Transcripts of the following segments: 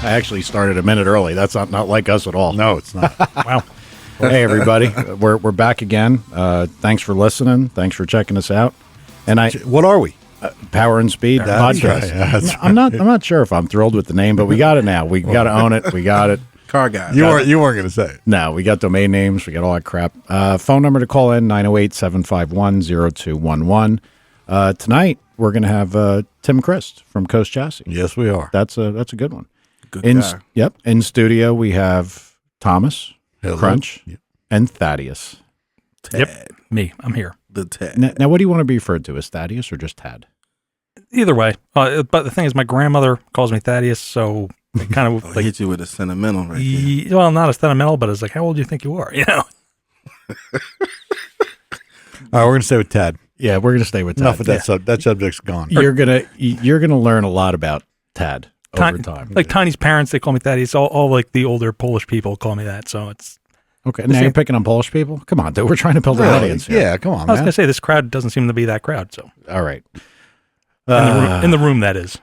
I actually started a minute early. That's not like us at all. No, it's not. Wow. Hey, everybody. We're back again. Thanks for listening. Thanks for checking us out. And What are we? Power and Speed podcast. Right. Yeah, that's I'm not sure if I'm thrilled with the name, but we got it now. We got to own it. We got it. Car guy. You weren't going to say it. No, we got domain names. We got all that crap. Phone number to call in, 908-751-0211. Tonight, we're going to have Tim Christ from Coast Chassis. Yes, we are. That's a good one. Good guy. Yep. In studio, we have Thomas, Hello. Crunch, and Thaddeus. Tad. Yep, me. I'm here. The Tad. Now, what do you want to be referred to, as Thaddeus or just Tad? Either way. But the thing is, my grandmother calls me Thaddeus, so it kind of Hit you with a sentimental right there. well, not a sentimental, but it's like, how old do you think you are? You know? All right, we're going to stay with Tad. Yeah, we're going to stay with Tad. Enough of that that subject's gone. You're gonna learn a lot about Tad over time. Like Tiny's parents, they call me Thaddeus. All like the older Polish people call me that. So it's Okay, now you're picking on Polish people? Come on, dude. We're trying to build an audience here. Yeah, come on, I was man. gonna say this crowd doesn't seem to be that crowd. So All right. in the room, that is.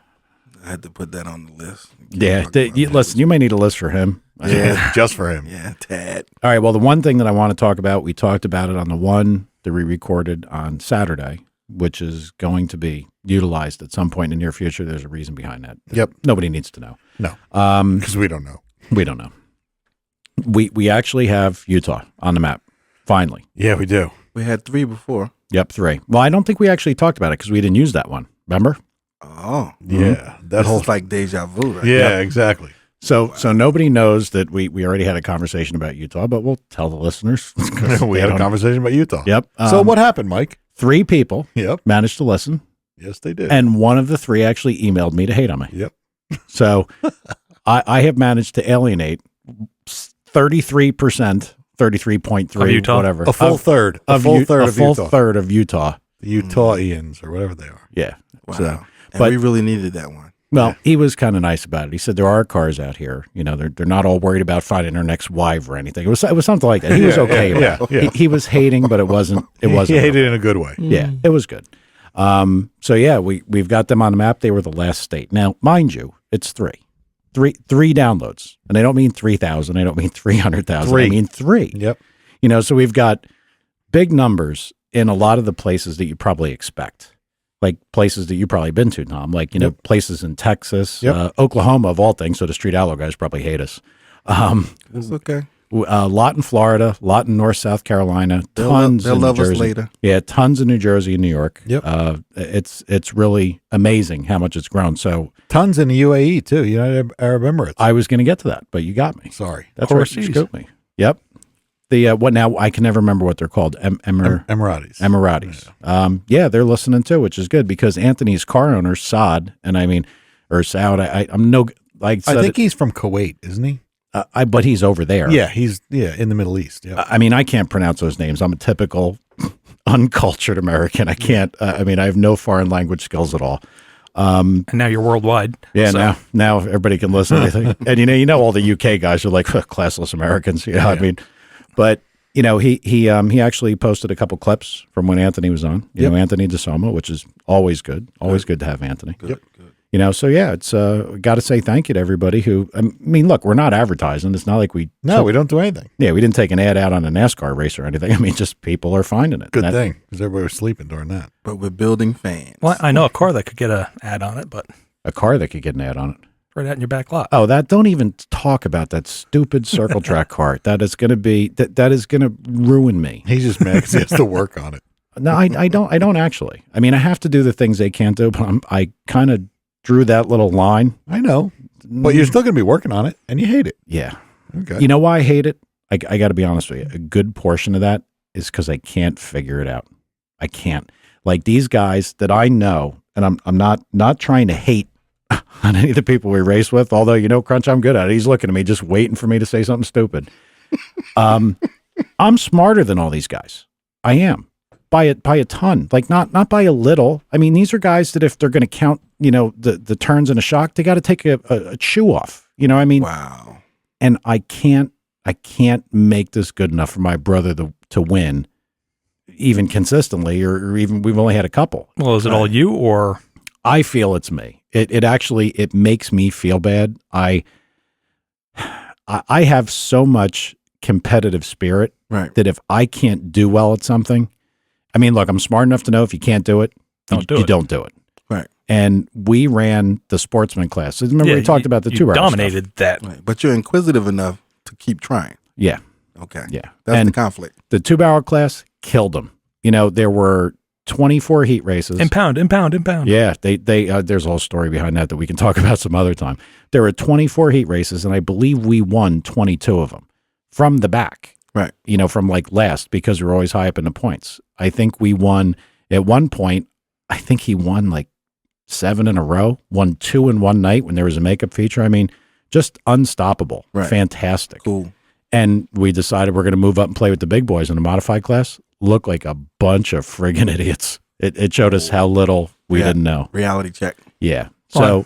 I had to put that on the list. Yeah, listen, you may need a list for him. Yeah, just for him. Yeah, Tad. All right, well, the one thing that I want to talk about, we talked about it on the one that we recorded on Saturday, which is going to be utilized at some point in the near future. There's a reason behind that. Yep. Nobody needs to know. No, because we don't know. We don't know. We actually have Utah on the map, finally. Yeah, we do. We had 3 before. Yep, 3. Well, I don't think we actually talked about it because we didn't use that one. Remember? Oh. Yeah, that This whole is like deja vu, right? Yeah, exactly. So nobody knows that we already had a conversation about Utah, but we'll tell the listeners. We had a conversation about Utah. Yep. So what happened, Mike? 3 people Yep. managed to listen, Yes, they did. and one of the 3 actually emailed me to hate on me. Yep. So I have managed to alienate 33%, 33.3, Of Utah? whatever. A full third. A full third of Utah. Utah. The Utahians or whatever they are. Yeah. Wow. So, And but- we really needed that one. well, he was kind of nice about it. He said there are cars out here. You know, they're not all worried about finding their next wife or anything. It was something like that. He was okay. yeah, about it. yeah. He was hating, but it wasn't. It wasn't. He hated it in a good way. Yeah, it was good. So yeah, we've got them on the map. They were the last state. Now, mind you, it's 3 downloads, and I don't mean 3,000. I don't mean 300,000. I mean 3. Yep. You know, so we've got big numbers in a lot of the places that you probably expect, like places that you've probably been to, Tom. Like places in Texas, Oklahoma, of all things. So the Street Aloe guys probably hate us. It's okay. A lot in Florida, a lot in North South Carolina, tons They'll in love New us Jersey. later. Yeah, tons in New Jersey and New York. Yep. It's really amazing how much it's grown. So Tons in the UAE too. United Arab Emirates. I was going to get to that, but you got me. Sorry. That's right. You Overseas. scooped me. Yep. The what now? I can never remember what they're called. Emiratis. Emiratis. Yeah, they're listening too, which is good because Anthony's car owner Saud, and I mean, or Saud. I'm no like. I think he's from Kuwait, isn't he? But he's over there. Yeah, he's in the Middle East. Yeah. I mean, I can't pronounce those names. I'm a typical uncultured American. I can't. I mean, I have no foreign language skills at all. And now you're worldwide. Yeah, so. now everybody can listen to anything. And you know, all the UK guys are like classless Americans. You know, I mean, but you know, he actually posted a couple clips from when Anthony was on. You know, Anthony DeSoma, which is always good. Always good to have Anthony. Good. You know, so yeah, it's got to say thank you to everybody who. I mean, look, we're not advertising. It's not like we We don't do anything. Yeah, we didn't take an ad out on a NASCAR race or anything. I mean, just people are finding it. Good thing, because everybody was sleeping during that. But we're building fans. Well, I know a car that could get an ad on it, but A car that could get an ad on it. right out in your back lot. Oh, don't even talk about that stupid circle track car. That is going to be that is going to ruin me. He's just mad because he has to work on it. No, I don't actually. I mean, I have to do the things they can't do, but I kind of drew that little line. I know, but you're still going to be working on it, and you hate it. Yeah. Okay. You know why I hate it? I got to be honest with you. A good portion of that is because I can't figure it out. I can't. Like these guys that I know, and I'm not trying to hate on any of the people we race with, although, you know, Crunch, I'm good at it. He's looking at me just waiting for me to say something stupid. I'm smarter than all these guys. I am. By a ton, like not by a little. I mean, these are guys that if they're going to count, you know, the turns in a shock, they got to take a shoe off. You know what I mean? Wow. And I can't make this good enough for my brother to win, even consistently, or even we've only had a couple. Well, is it all you or? I feel it's me. It actually it makes me feel bad. I have so much competitive spirit Right. that if I can't do well at something, I mean, look, I'm smart enough to know if you can't do it, you don't do it. Right. And we ran the sportsman class. Remember we talked about the 2 hours. Dominated that. Right. But you're inquisitive enough to keep trying. Yeah. Okay. Yeah. That's and the conflict. the 2 hour class killed them. You know, there were 24 heat races. Impound. Yeah, they there's a whole story behind that we can talk about some other time. There were 24 heat races, and I believe we won 22 of them from the back. Right. You know, from like last because we were always high up in the points. I think we won at one point. I think he won like 7 in a row. Won 2 in one night when there was a makeup feature. I mean, just unstoppable. Right. Fantastic. Cool. And we decided we're going to move up and play with the big boys in the modified class. Look like a bunch of friggin' idiots. It showed us how little we didn't know. Reality check. Yeah. Well, So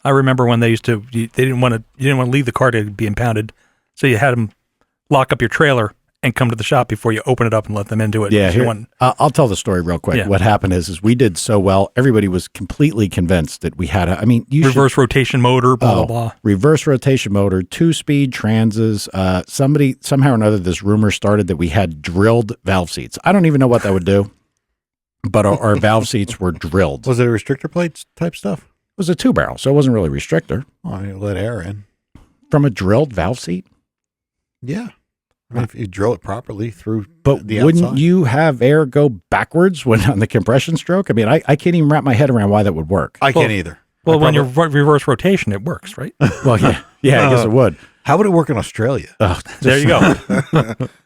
I remember when they used to. You didn't want to leave the car to be impounded, so you had them lock up your trailer and come to the shop before you open it up and let them into it. yeah, You here, want- I'll tell the story real quick. Yeah. What happened is we did so well. Everybody was completely convinced that we had reverse rotation motor, blah blah blah. reverse rotation motor, 2-speed transes. Somebody somehow or another, this rumor started that we had drilled valve seats. I don't even know what that would do, but our valve seats were drilled. It Was it a restrictor plates type stuff? was a 2-barrel, so it wasn't really a restrictor. Oh, you let air in. From a drilled valve seat. Yeah. I mean, if you drill it properly through But the wouldn't outside. you have air go backwards when on the compression stroke? I mean, I can't even wrap my head around why that would work. I can't either. Well, when probably- you're reverse rotation, it works, right? Well, yeah, I guess it would. How would it work in Australia? There you go.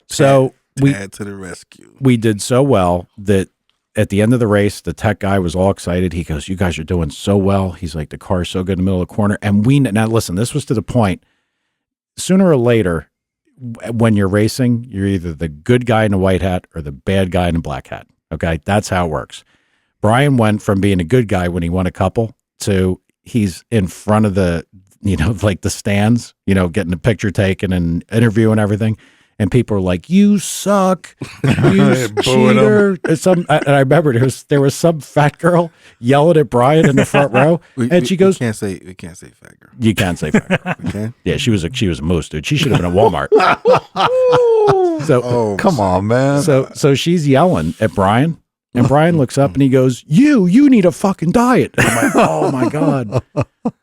So Dad to the rescue. we did so well that at the end of the race, the tech guy was all excited. He goes, "You guys are doing so well." He's like, "The car's so good in the middle of the corner." And now listen, this was to the point. Sooner or later, when you're racing, you're either the good guy in a white hat or the bad guy in a black hat. Okay, that's how it works. Brian went from being a good guy when he won a couple to he's in front of the, like the stands, getting a picture taken and interview and everything. And people are like, "You suck, you Booing him. cheater." And I remember there was some fat girl yelling at Brian in the front row, and she goes, we can't say fat girl. "You can't say fat girl." Okay. Yeah, she was a moose, dude. She should have been at Walmart. So Oh, Come on, man. so she's yelling at Brian, and Brian looks up and he goes, You need a fucking diet." And I'm like, "Oh my God."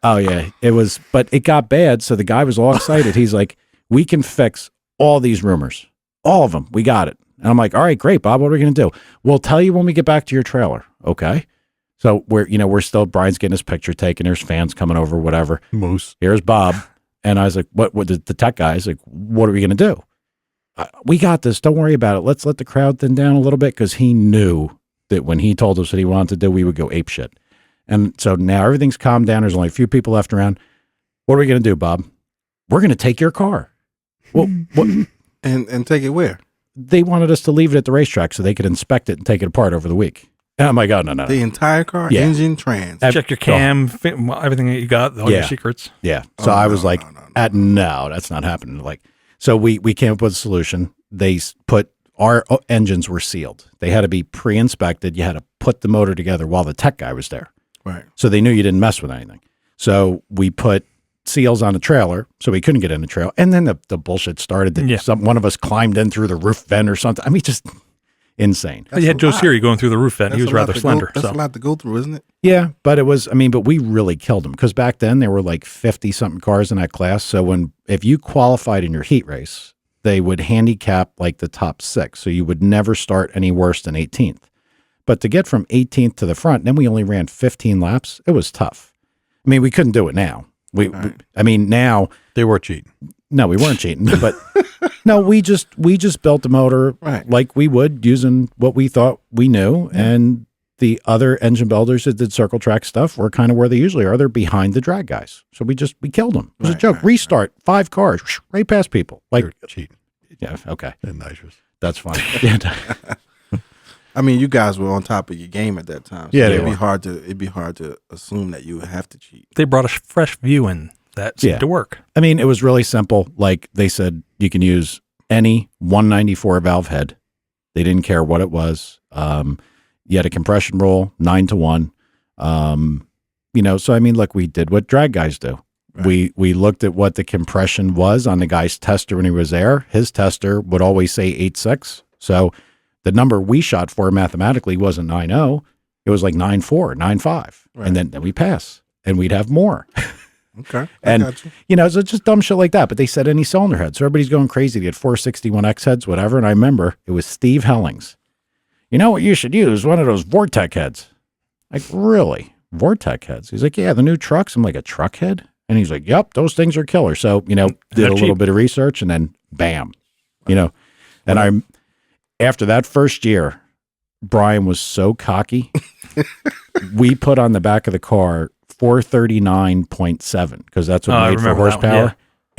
Oh yeah, it was, but it got bad. So the guy was all excited. He's like, "We can fix all these rumors, all of them. We got it." And I'm like, "All right, great, Bob. What are we going to do?" "We'll tell you when we get back to your trailer." Okay. So we're still, Brian's getting his picture taken. There's fans coming over, whatever. Moose. Here's Bob. And I was like, what the tech guy's like, "What are we going to do?" "We got this. Don't worry about it. Let's let the crowd thin down a little bit." Because he knew that when he told us what he wanted to do, we would go ape shit. And so now everything's calmed down. There's only a few people left around. "What are we going to do, Bob?" "We're going to take your car." "Well, what?" and take it where? They wanted us to leave it at the racetrack so they could inspect it and take it apart over the week. And I'm like, "Oh, no. The entire car, Yeah. engine, trans. Check your cam, everything that you got, all your Yeah. secrets. Yeah. So Oh, I was no, like, no. that's not happening." Like, so we came up with a solution. They put our engines were sealed. They had to be pre-inspected. You had to put the motor together while the tech guy was there. Right. So they knew you didn't mess with anything. So we put seals on the trailer so we couldn't get in the trailer. And then the bullshit started that Yeah. one of us climbed in through the roof vent or something. I mean, just insane. You had a Joe lot. Siri going through the roof vent. He That's was a lot rather to slender. That's So a lot to go through, isn't it? Yeah, but but we really killed them because back then there were like 50 something cars in that class. So if you qualified in your heat race, they would handicap like the top 6. So you would never start any worse than 18th. But to get from 18th to the front, then we only ran 15 laps. It was tough. I mean, we couldn't do it now. Now, They were cheating. no, we weren't cheating, but no, we just built the motor Right. like we would using what we thought we knew. And the other engine builders that did circle track stuff were kind of where they usually are. They're behind the drag guys. So we killed them. It was a Right, joke. right, Restart, 5 cars, right past people. They Like, were cheating. yeah, okay. And nitrous. That's fine. Yeah. I mean, you guys were on top of your game at that time. So Yeah, they it'd were. be hard to assume that you would have to cheat. they brought a fresh view in that seemed Yeah. to work. I mean, it was really simple. Like they said, you can use any 194 valve head. They didn't care what it was. You had a compression roll, 9-1. So I mean, look, we did what drag guys do. Right. We looked at what the compression was on the guy's tester when he was there. His tester would always say 8.6. So the number we shot for mathematically wasn't 9.0. It was like 9.4, 9.5. Right. And then we pass and we'd have more. Okay. And, I got you. so it's just dumb shit like that. But they said any cylinder head. So everybody's going crazy to get 461X heads, whatever. And I remember it was Steve Hellings. You know what you should use? One of those Vortec heads. Like, really? Vortec heads? He's like, yeah, the new trucks. I'm like, a truck head? And he's like, yep, those things are killer. So, did a little cheap. bit of research and then bam, and after that first year, Brian was so cocky. We put on the back of the car 439.7 because that's what I made for remember that one, horsepower. yeah.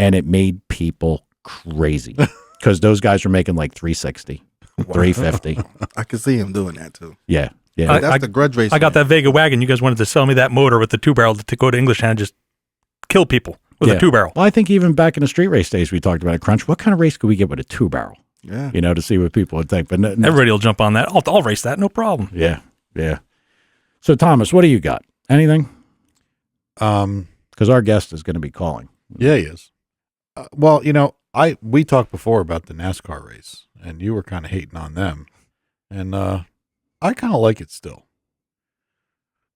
And it made people crazy because those guys were making like 360, 350. I can see him doing that too. Yeah. Yeah. I- That's the grudge race. I got that Vega wagon. You guys wanted to sell me that motor with the 2-barrel to go to English and just kill people with a 2-barrel. Well, I think even back in the street race days, we talked about a crunch. What kind of race could we get with a 2-barrel? Yeah. To see what people would think. But Everybody will jump on that. I'll race that, no problem. yeah, yeah. So Thomas, what do you got? Anything? Because our guest is going to be calling. Yeah, he is. Well, we talked before about the NASCAR race, and you were kind of hating on them, and I kind of like it still.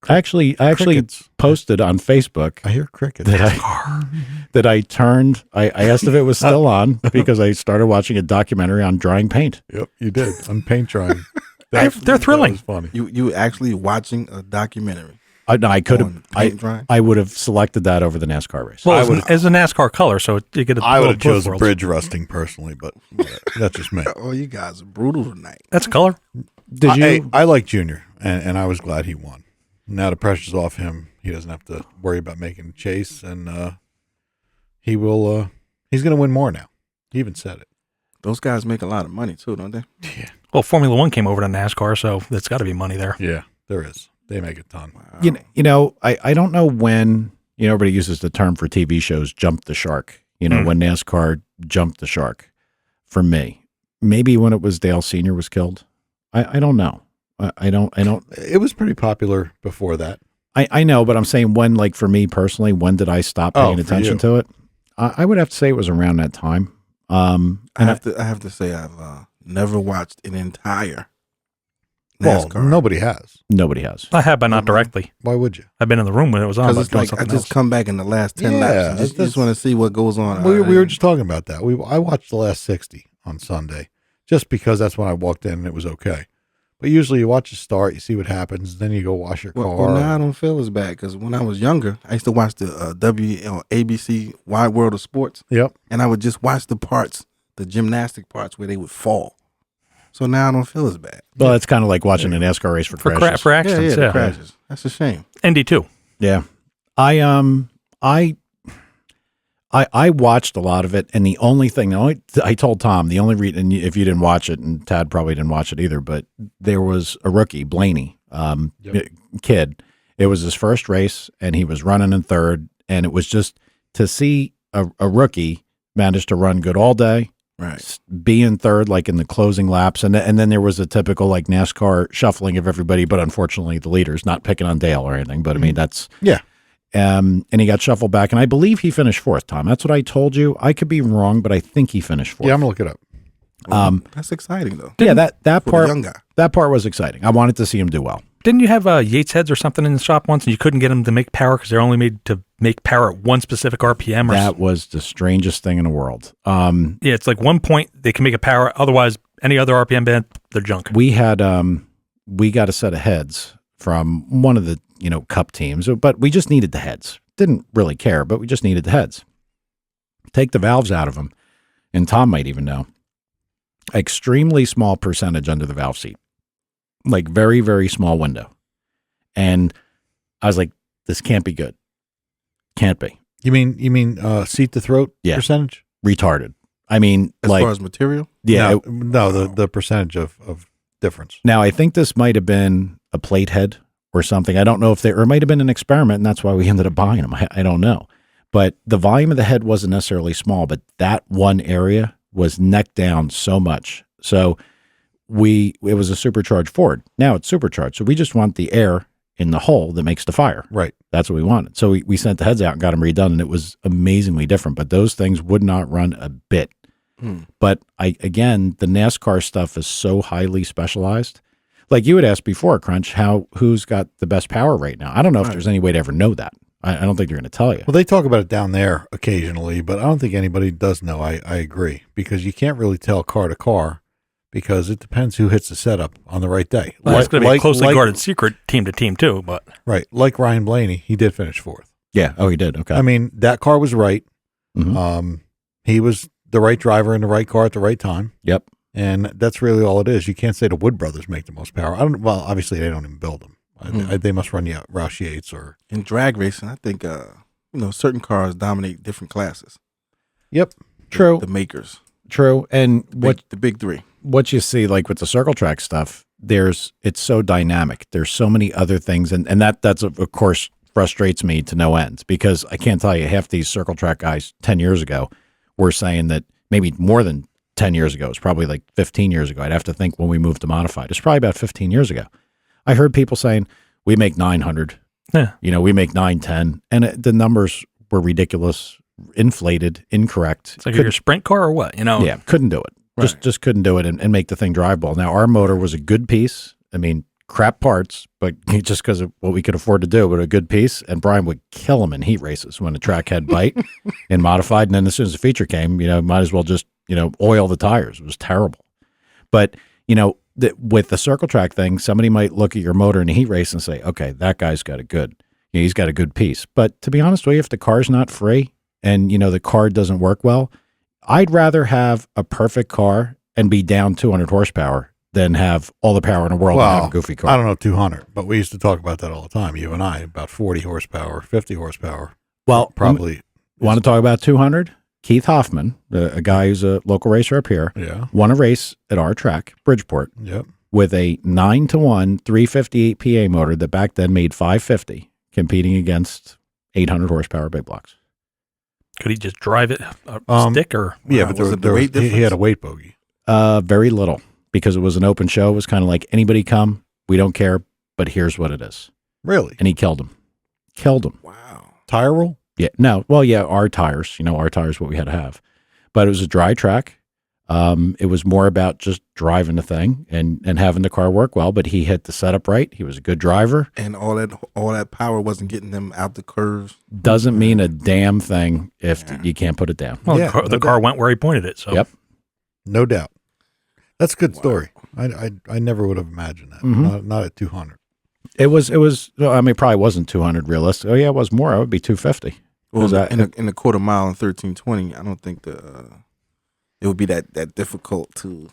I actually Crickets. posted on Facebook I hear crickets. that I turned. I asked if it was still on because I started watching a documentary on drying paint. Yep, you did on paint drying. They're thrilling. That was funny. You actually watching a documentary? I could have. on paint drying? I would have selected that over the NASCAR race. Well, it's a NASCAR color, so you get a I would have both chosen worlds. bridge rusting personally, but that's just me. Oh, you guys are brutal tonight. That's color. Did you? Hey, I like Junior, and I was glad he won. Now the pressure's off him. He doesn't have to worry about making a chase, and he will. He's going to win more now. He even said it. Those guys make a lot of money too, don't they? Yeah, Well, Formula One came over to NASCAR, so there's got to be money there. yeah, there is. They make a ton. I don't know when. Everybody uses the term for TV shows, "jump the shark." When NASCAR jumped the shark. For me, maybe when it was Dale Sr. was killed. I don't know. I don't. It was pretty popular before that. I know, but I'm saying when, like for me personally, when did I stop paying for attention you. to it? I would have to say it was around that time. I have to say I've never watched an entire Well, NASCAR. nobody has. Nobody has. I have, but not directly. Why would you? I've been in the room when it was on, Because but it's doing like I something just else. come back in the last 10 Yeah, laps and just that's- want to see what goes on. We were just talking about that. I watched the last 60 on Sunday just because that's when I walked in and it was okay. But usually you watch the start, you see what happens, then you go wash your car. Well, now I don't feel as bad because when I was younger, I used to watch the ABC Wide World of Sports, Yep. and I would just watch the parts, the gymnastic parts where they would fall. So now I don't feel as bad. Well, it's kind of like watching a NASCAR race for crashes. for Yeah, accidents. the Yeah, crashes. That's a shame. Indy too. Yeah. I watched a lot of it, and the only thing I told Tom, the only reason, if you didn't watch it, and Tad probably didn't watch it either, but there was a rookie, Blaney, kid. It was his first race, and he was running in third, and it was just to see a rookie manage to run good all day, Right. be in third, like in the closing laps, and then there was a typical like NASCAR shuffling of everybody, but unfortunately the leaders, not picking on Dale or anything, but I mean that's Yeah. and he got shuffled back, and I believe he finished fourth. Tom, that's what I told you. I could be wrong, but I think he finished fourth. Yeah, I'm going to look it up. Well, that's exciting though. Yeah, that For the part young guy. that part was exciting. I wanted to see him do well. Didn't you have Yates heads or something in the shop once, and you couldn't get them to make power because they're only made to make power at one specific RPM? Or That was the strangest thing in the world. yeah, it's like 1 point they can make a power. Otherwise, any other RPM band, they're junk. We had we got a set of heads from one of the cup teams, but we just needed the heads. Didn't really care, but we just needed the heads. Take the valves out of them, and Tom might even know. Extremely small percentage under the valve seat, like very, very small window. And I was like, this can't be good. Can't be. You mean seat to throat Yeah. percentage? Retarded. I mean, As like, far as material, yeah. No, the percentage of difference. Now, I think this might have been a plate head or something. I don't know if or it might have been an experiment, and that's why we ended up buying them. I don't know. But the volume of the head wasn't necessarily small, but that one area was neck down so much. So it was a supercharged Ford. Now it's supercharged. So we just want the air in the hole that makes the fire. Right. That's what we wanted. So we sent the heads out and got them redone, and it was amazingly different. But those things would not run a bit. But again, the NASCAR stuff is so highly specialized. Like you had asked before, Crunch, who's got the best power right now? I don't know if there's any way to ever know that. I don't think they're going to tell you. Well, they talk about it down there occasionally, but I don't think anybody does know. I agree, because you can't really tell car to car, because it depends who hits the setup on the right day. Well, it's going to be a closely guarded secret team to team too, but right, like Ryan Blaney, he did finish fourth. Yeah. Oh, he did. Okay. I mean, that car was right. He was the right driver in the right car at the right time. Yep. And that's really all it is. You can't say the Wood brothers make the most power. Well, obviously they don't even build them. They must run you out Roush Yates or in drag racing. I think certain cars dominate different classes. Yep. True. The makers. True. And The big three. What you see, like with the circle track stuff, it's so dynamic. There's so many other things, and that's of course frustrates me to no end, because I can't tell you, half these circle track guys 10 years ago were saying that, maybe more than 10 years ago. It's probably like 15 years ago. I'd have to think when we moved to modified. It's probably about 15 years ago. I heard people saying, we make 900. Yeah. We make 910. And the numbers were ridiculous, inflated, incorrect. It's like your sprint car or what? Yeah, couldn't do it. Right. Just couldn't do it and make the thing drivable. Now, our motor was a good piece. I mean, crap parts, but just because of what we could afford to do, but a good piece. And Brian would kill him in heat races when the track had bite and modified. And then as soon as the feature came, might as well just, oil the tires. It was terrible. But, with the circle track thing, somebody might look at your motor in a heat race and say, okay, that guy's got he's got a good piece. But to be honest with you, if the car's not free and, the car doesn't work well, I'd rather have a perfect car and be down 200 horsepower than have all the power in the world and have a goofy car. I don't know 200, but we used to talk about that all the time, you and I, about 40 horsepower, 50 horsepower. Well, probably. Want to talk about 200? Keith Hoffman, a guy who's a local racer up here, won a race at our track, Bridgeport, with a 9-1 358 PA motor that back then made 550, competing against 800 horsepower big blocks. Could he just drive it stick or? Yeah, but he had a weight bogey. Very little, because it was an open show. It was kind of like, anybody come, we don't care, but here's what it is. Really? And he killed him. Killed him. Wow. Tire roll? Yeah. No. Well, yeah, our tires, our tires, what we had to have. But it was a dry track. It was more about just driving the thing and having the car work well, but he hit the setup right. He was a good driver. And all that power wasn't getting them out the curves. Doesn't mean a damn thing if you can't put it down. Well, the car went where he pointed it. So Yep. No doubt. That's a good story. I never would have imagined that. Not at 200. It was, it probably wasn't 200 realistic. Oh yeah, it was more. It would be 250. Well, in a quarter mile and 1320, I don't think it would be that difficult to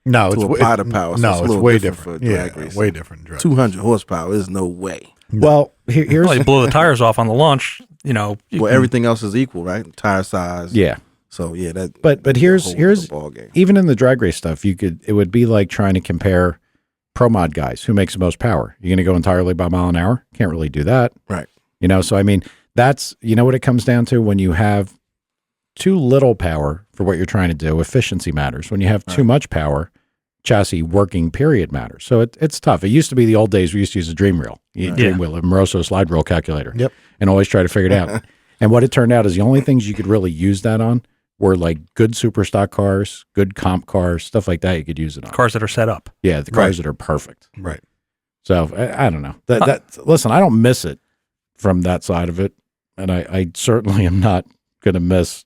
apply the power. So it's way different. Drag racing. Way different. Drag 200 horsepower is no way. Well, here's you blow the tires off on the launch. Everything else is equal, right? Tire size. Yeah. So yeah, that. But here's ball game. Even in the drag race stuff, it would be like trying to compare pro mod guys who makes the most power. You're going to go entirely by mile an hour? Can't really do that, right? So I mean, that's what it comes down to when you have too little power for what you're trying to do. Efficiency matters. When you have too much power, chassis working period matters. So it's tough. It used to be the old days we used to use a dream wheel, a Moroso slide rule calculator, and always try to figure it out. And what it turned out is the only things you could really use that on were like good super stock cars, good comp cars, stuff like that. You could use it on cars that are set up. Yeah, the cars that are perfect. Right. So I don't know. Listen, I don't miss it from that side of it, and I certainly am not going to miss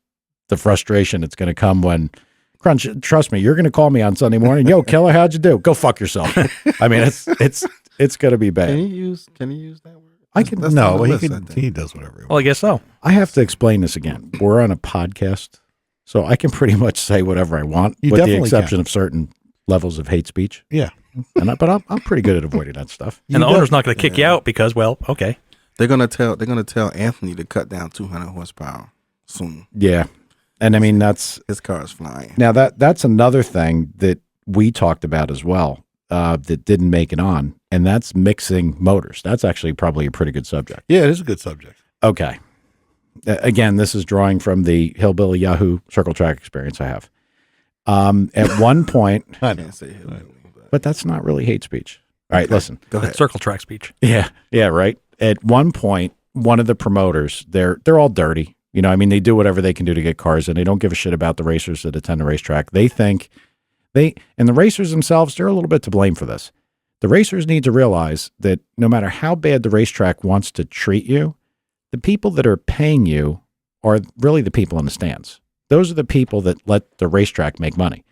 the frustration that's going to come when Crunch. Trust me, you're going to call me on Sunday morning. Yo, Killer, how'd you do? Go fuck yourself. I mean, it's going to be bad. Can you use that word? I can. No, he does whatever he wants. Well, I guess so. I have to explain this again. We're on a podcast, so I can pretty much say whatever I want, with the exception of certain levels of hate speech. Yeah. But I'm pretty good at avoiding that stuff. And the owner's not going to kick you out because, well, okay. They're gonna tell Anthony to cut down 200 horsepower soon. Yeah, and I mean his car is flying. Now that's another thing that we talked about as well that didn't make it on, and that's mixing motors. That's actually probably a pretty good subject. Yeah, it is a good subject. Okay. Again, this is drawing from the Hillbilly Yahoo circle track experience I have. At one point, I didn't say hillbilly, but that's not really hate speech. All right, listen. Go ahead. Circle track speech. Yeah, right. At one point, one of the promoters, they're all dirty. You know, I mean, they do whatever they can do to get cars, and they don't give a shit about the racers that attend the racetrack. They think and the racers themselves, they're a little bit to blame for this. The racers need to realize that no matter how bad the racetrack wants to treat you, the people that are paying you are really the people in the stands. Those are the people that let the racetrack make money.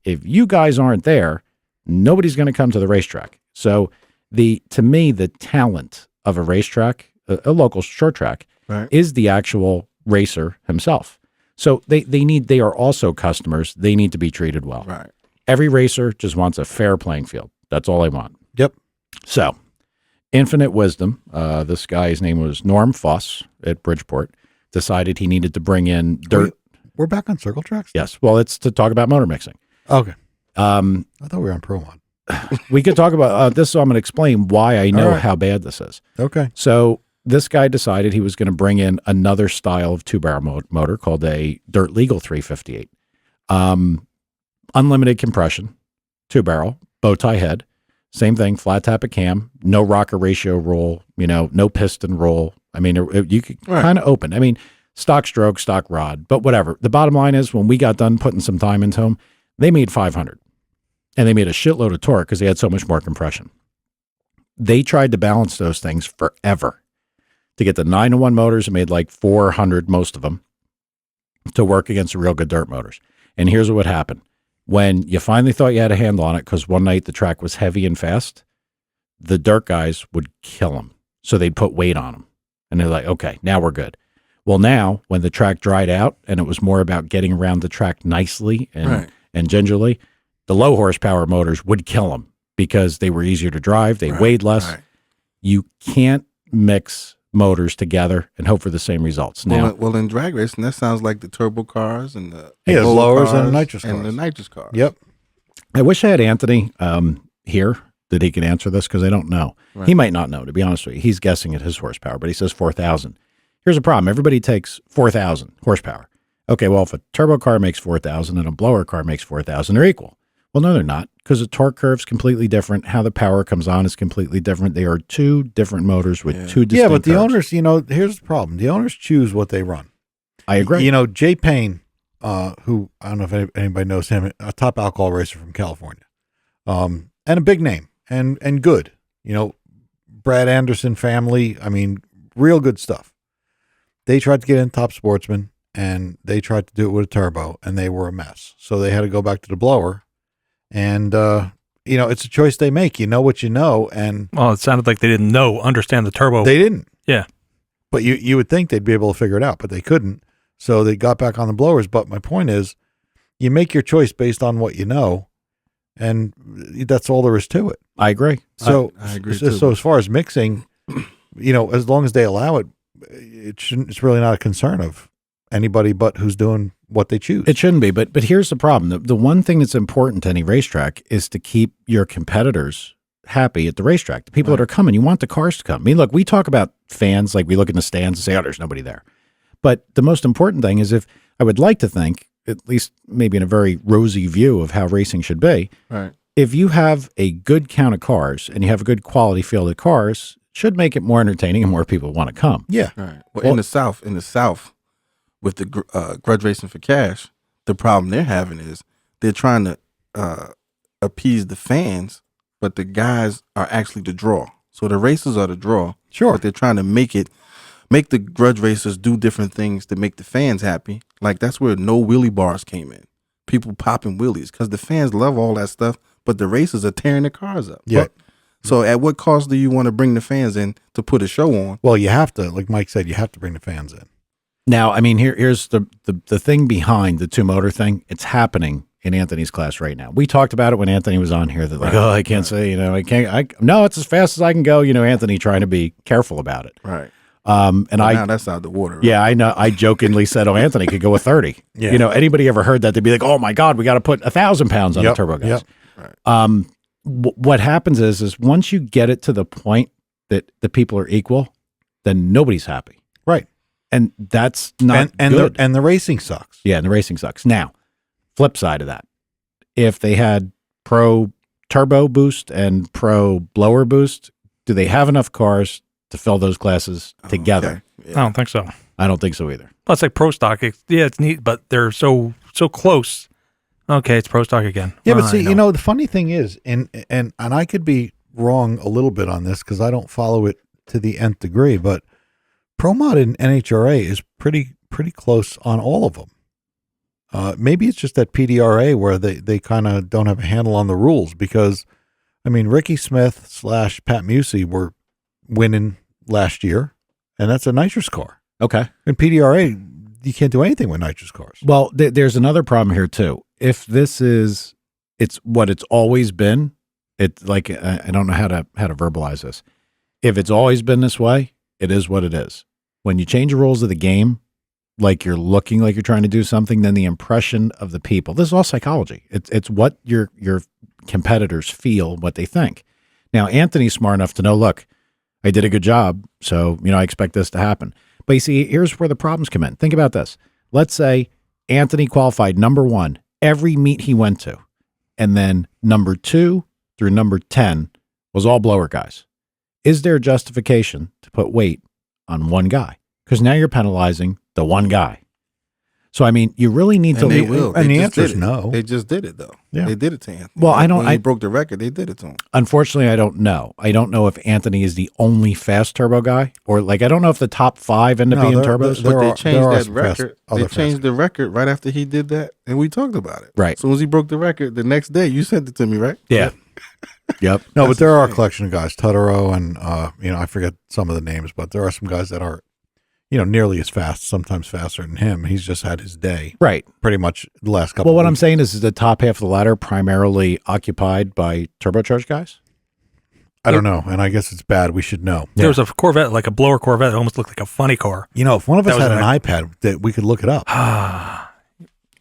If you guys aren't there, nobody's going to come to the racetrack. So to me, the talent of a racetrack, a local short track, right, is the actual racer himself. So they are also customers. They need to be treated well. Right. Every racer just wants a fair playing field. That's all they want. Yep. So, infinite wisdom. This guy's name was Norm Foss at Bridgeport. Decided he needed to bring in dirt. We're back on circle tracks? Yes. Well, it's to talk about motor mixing. Okay. I thought we were on Pro Mod. We could talk about this. So I'm going to explain why I know how bad this is. Okay. So this guy decided he was going to bring in another style of two-barrel motor called a Dirt Legal 358. Unlimited compression, two-barrel, bow tie head. Same thing, flat tappet cam, no rocker ratio roll, no piston roll. I mean, you could kind of open. I mean, stock stroke, stock rod, but whatever. The bottom line is when we got done putting some time into them, they made 500. And they made a shitload of torque because they had so much more compression. They tried to balance those things forever to get the 9-to-1 motors and made like 400, most of them, to work against the real good dirt motors. And here's what would happen. When you finally thought you had a handle on it, because one night the track was heavy and fast, the dirt guys would kill them. So they'd put weight on them. And they're like, okay, now we're good. Well, now when the track dried out and it was more about getting around the track nicely and gingerly, the low horsepower motors would kill them because they were easier to drive. They weighed less. Right. You can't mix motors together and hope for the same results. Now, well, in drag racing, that sounds like the turbo cars and the lowers and the nitrous cars. And the nitrous cars. Yep. I wish I had Anthony here that he could answer this because I don't know. Right. He might not know, to be honest with you. He's guessing at his horsepower, but he says 4,000. Here's a problem. Everybody takes 4,000 horsepower. Okay, well, if a turbo car makes 4,000 and a blower car makes 4,000, they're equal. Well, no, they're not, because the torque curve's completely different. How the power comes on is completely different. They are two different motors with two distinct but the curves. owners, here's the problem. The owners choose what they run. I agree. Jay Payne, who, I don't know if anybody knows him, a top alcohol racer from California, and a big name and good. Brad Anderson family, I mean, real good stuff. They tried to get in Top Sportsman, and they tried to do it with a turbo, and they were a mess. So they had to go back to the blower. And, it's a choice they make. You know what you know. And well, it sounded like they didn't understand the turbo. They didn't. Yeah. But you would think they'd be able to figure it out, but they couldn't. So they got back on the blowers. But my point is, you make your choice based on what you know. And that's all there is to it. I agree. So, I agree too. So as far as mixing, as long as they allow it, it's really not a concern of anybody but who's doing what they choose. It shouldn't be, but here's the problem. The one thing that's important to any racetrack is to keep your competitors happy at the racetrack. The people that are coming, you want the cars to come. I mean, look, we talk about fans, like we look in the stands and say, oh, there's nobody there. But the most important thing is I would like to think, at least maybe in a very rosy view of how racing should be, if you have a good count of cars and you have a good quality field of cars, it should make it more entertaining and more people want to come. Yeah. Right. Well, in the South, with the grudge racing for cash, the problem they're having is they're trying to appease the fans, but the guys are actually the draw. So the racers are the draw. Sure. But they're trying to make the grudge racers do different things to make the fans happy. Like that's where no wheelie bars came in. People popping wheelies because the fans love all that stuff, but the racers are tearing their cars up. Yeah. So at what cost do you want to bring the fans in to put a show on? Well, you have to, like Mike said, you have to bring the fans in. Now, I mean, here's the thing behind the two motor thing. It's happening in Anthony's class right now. We talked about it when Anthony was on here. They're like, I can't say, no, it's as fast as I can go. Anthony trying to be careful about it. Right. Now that's out the water. Right? Yeah, I know. I jokingly said, Anthony could go with 30. Yeah. Anybody ever heard that? They'd be like, oh my God, we got to put 1,000 pounds on the turbo gas. Yep. Right. What happens is once you get it to the point that the people are equal, then nobody's happy. Right. And that's not good. And the racing sucks. Yeah, and the racing sucks. Now, flip side of that, if they had pro turbo boost and pro blower boost, do they have enough cars to fill those classes together? Okay. I don't think so. I don't think so either. Well, it's like pro stock. It's neat, but they're so close. Okay, it's pro stock again. Yeah, but Well, see, I you know, the funny thing is, and I could be wrong a little bit on this because I don't follow it to the nth degree, but Pro Mod and NHRA is pretty close on all of them. Maybe it's just that PDRA where they kind of don't have a handle on the rules because, I mean, Ricky Smith / Pat Musey were winning last year, and that's a nitrous car. Okay. And PDRA, you can't do anything with nitrous cars. Well, there's another problem here too. If it's what it's always been, it's like I don't know how to verbalize this. If it's always been this way, it is what it is. When you change the rules of the game, like you're looking like you're trying to do something, then the impression of the people. This is all psychology. It's what your competitors feel, what they think. Now, Anthony's smart enough to know, look, I did a good job, so I expect this to happen. But you see, here's where the problems come in. Think about this. Let's say Anthony qualified number 1 every meet he went to, and then number 2 through number 10 was all blower guys. Is there justification to put weight on one guy? Because now you're penalizing the one guy. So, I mean, you really need to... And they will. And They the just answer is did it. no. They just did it, though. Yeah. They did it to Anthony. Well, I don't- When I- he broke the record, they did it to him. Unfortunately, I don't know. I don't know if Anthony is the only fast turbo guy, or like I don't know if the top 5 end up No, being there- turbos. there But they are- changed there are that some fast- record. other They fast changed the record right after he did that, and we talked about it. Right. As soon as he broke the record, the next day, you sent it to me, right? Yeah. Yep. No, but there are a collection of guys, Totoro and, I forget some of the names, but there are some guys that are, nearly as fast, sometimes faster than him. He's just had his day Right. pretty much the last couple Well, what of I'm weeks. saying is the top half of the ladder primarily occupied by turbocharged guys. I don't know. And I guess it's bad. We should know. There was a Corvette, like a blower Corvette. It almost looked like a funny car. If one of us That was had an an- iPad, that we could look it up.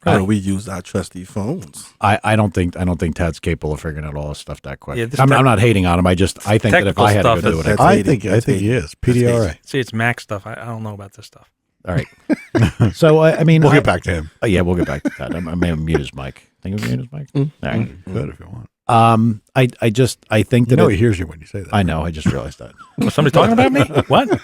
Or we used our trusty phones. I don't think Tad's capable of figuring out all this stuff that quick. Yeah, this I'm tech- not hating on him. I think that if technical I had to go stuff do is- it, I that's could. I hating. think That's he is. PDRA. See, it's Mac stuff. I don't know about this stuff. All right. So I mean, We'll get back to him. Yeah, we'll get back to that. I may mute his mic. Think of mute his mic. All right. Good if you want. I think that He hears you when you say that. I know. I just realized that. Was somebody talking about me? What?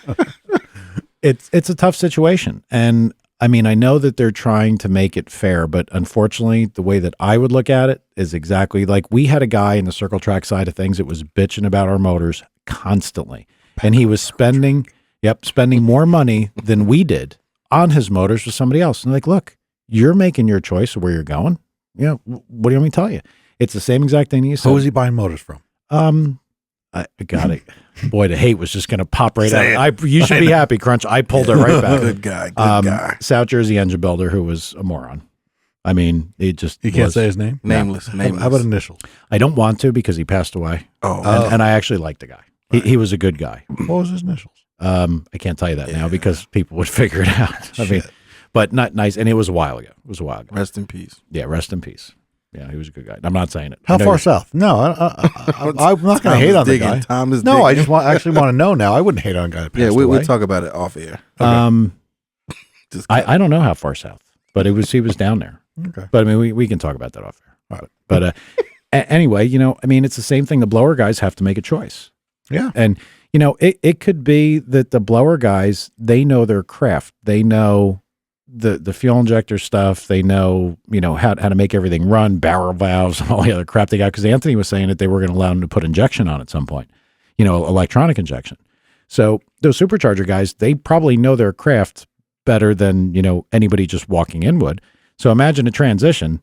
It's a tough situation, and I mean, I know that they're trying to make it fair, but unfortunately, the way that I would look at it is exactly like we had a guy in the circle track side of things that was bitching about our motors constantly, and he was spending more money than we did on his motors with somebody else. And like, look, you're making your choice of where you're going. What do you want me to tell you? It's the same exact thing you said. Who was he buying motors from? I got it. Boy, the hate was just going to pop right Say out. You should be happy, Crunch. I pulled it right back. Good guy. Good guy. South Jersey engine builder who was a moron. I mean, it just You can't was. say his name? Nameless. Nameless. How about initials? I don't want to because he passed away, Oh, and I actually liked the guy. He was a good guy. What was his initials? I can't tell you that now because people would figure it out. I mean, but not nice. And it was a while ago. rest in peace. Yeah, rest in peace. Yeah, he was a good guy. I'm not saying it. How I know far you're- south? No, I'm not going to hate on the guy. Tom is No, digging. I just actually want to know now. I wouldn't hate on a guy that passed Yeah, away. we'll talk about it off air. Just I don't know how far south, but he was down there. Okay. But I mean, we can talk about that off air. All right. But anyway, I mean, it's the same thing. The blower guys have to make a choice. Yeah. And, it could be that the blower guys, they know their craft. They know the fuel injector stuff. They know, how to make everything run, barrel valves, and all the other crap they got. Because Anthony was saying that they were going to allow them to put injection on at some point, electronic injection. So those supercharger guys, they probably know their craft better than, anybody just walking in would. So imagine a transition.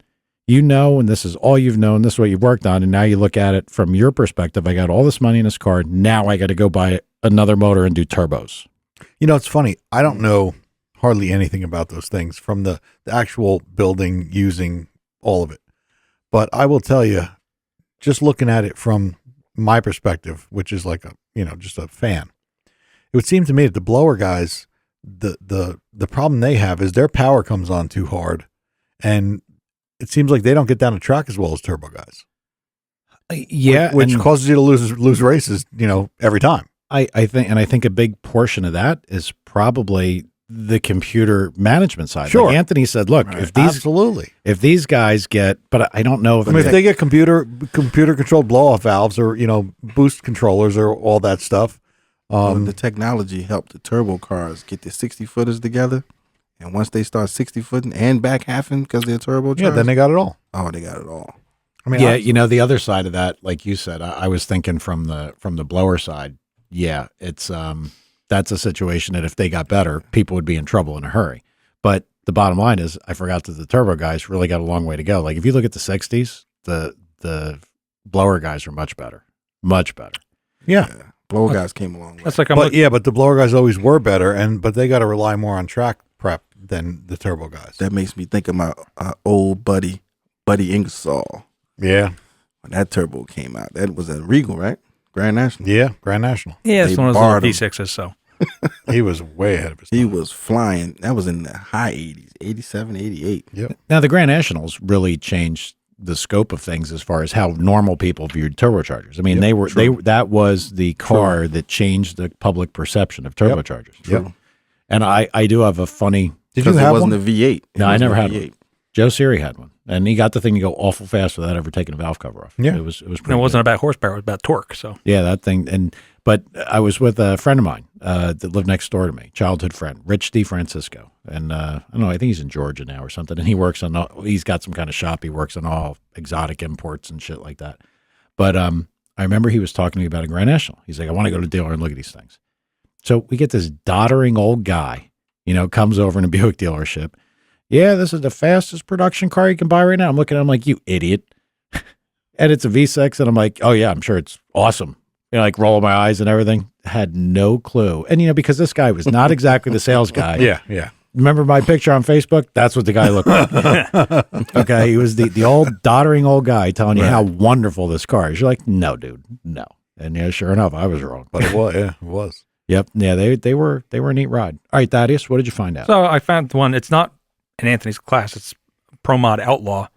And this is all you've known, this is what you've worked on, and now you look at it from your perspective. I got all this money in this car. Now I got to go buy another motor and do turbos. It's funny. I don't know hardly anything about those things from the actual building, using all of it. But I will tell you, just looking at it from my perspective, which is like just a fan, it would seem to me that the blower guys, the problem they have is their power comes on too hard, and it seems like they don't get down the track as well as turbo guys. Yeah, which and causes you to lose races, every time. I think a big portion of that is probably the computer management side. Sure. Like Anthony said, look, Absolutely. if these guys get, but I don't know if I mean, if they get computer controlled blow off valves or boost controllers or all that stuff. The technology helped the turbo cars get the 60-footers together, and once they start 60-footing and back halving because they're turbocharged, Yeah, then they got it all. oh, they got it all. I mean, yeah, the other side of that, like you said, I was thinking from the blower side. Yeah, it's that's a situation that if they got better, people would be in trouble in a hurry. But the bottom line is, I forgot that the turbo guys really got a long way to go. Like if you look at the 60s, the blower guys are much better. yeah. Blower guys came along. That's like But the blower guys always were better, but they got to rely more on track prep than the turbo guys. That makes me think of my old buddy Ingersoll. Yeah. When that turbo came out, that was a Regal, right? Grand National. Yeah, Grand National. yeah, it's they one of those borrowed little V6s. So He was way ahead of his time. He was flying. That was in the high 80s, 87, 88. Yep. Now the Grand Nationals really changed the scope of things as far as how normal people viewed turbochargers. I mean, that was the car that changed the public perception of turbochargers. Yep. And I do have a funny. Did you Because it have wasn't one? a V8. No, I never had a one. Joe Siri had one, and he got the thing to go awful fast without ever taking a valve cover off. Yeah. it was pretty. it wasn't good. about horsepower; it was about torque. So Yeah, that thing. But I was with a friend of mine that lived next door to me, childhood friend, Rich DeFrancisco, and I don't know. I think he's in Georgia now or something, and he works on. He's got some kind of shop. He works on all exotic imports and shit like that. But I remember he was talking to me about a Grand National. He's like, I want to go to the dealer and look at these things. So we get this doddering old guy, comes over in a Buick dealership. Yeah, this is the fastest production car you can buy right now. I'm looking at him like, you idiot. And it's a V6, and I'm like, oh yeah, I'm sure it's awesome. Like rolling my eyes and everything. Had no clue. And because this guy was not exactly the sales guy. Yeah. Remember my picture on Facebook? That's what the guy looked like. Okay, he was the old doddering old guy telling you how wonderful this car is. You're like, no, dude, no. And sure enough, I was wrong. But it was. Yeah, it was. Yep. Yeah, they were a neat ride. All right, Thaddeus, what did you find out? So I found one. It's not in Anthony's class. It's Pro Mod Outlaw.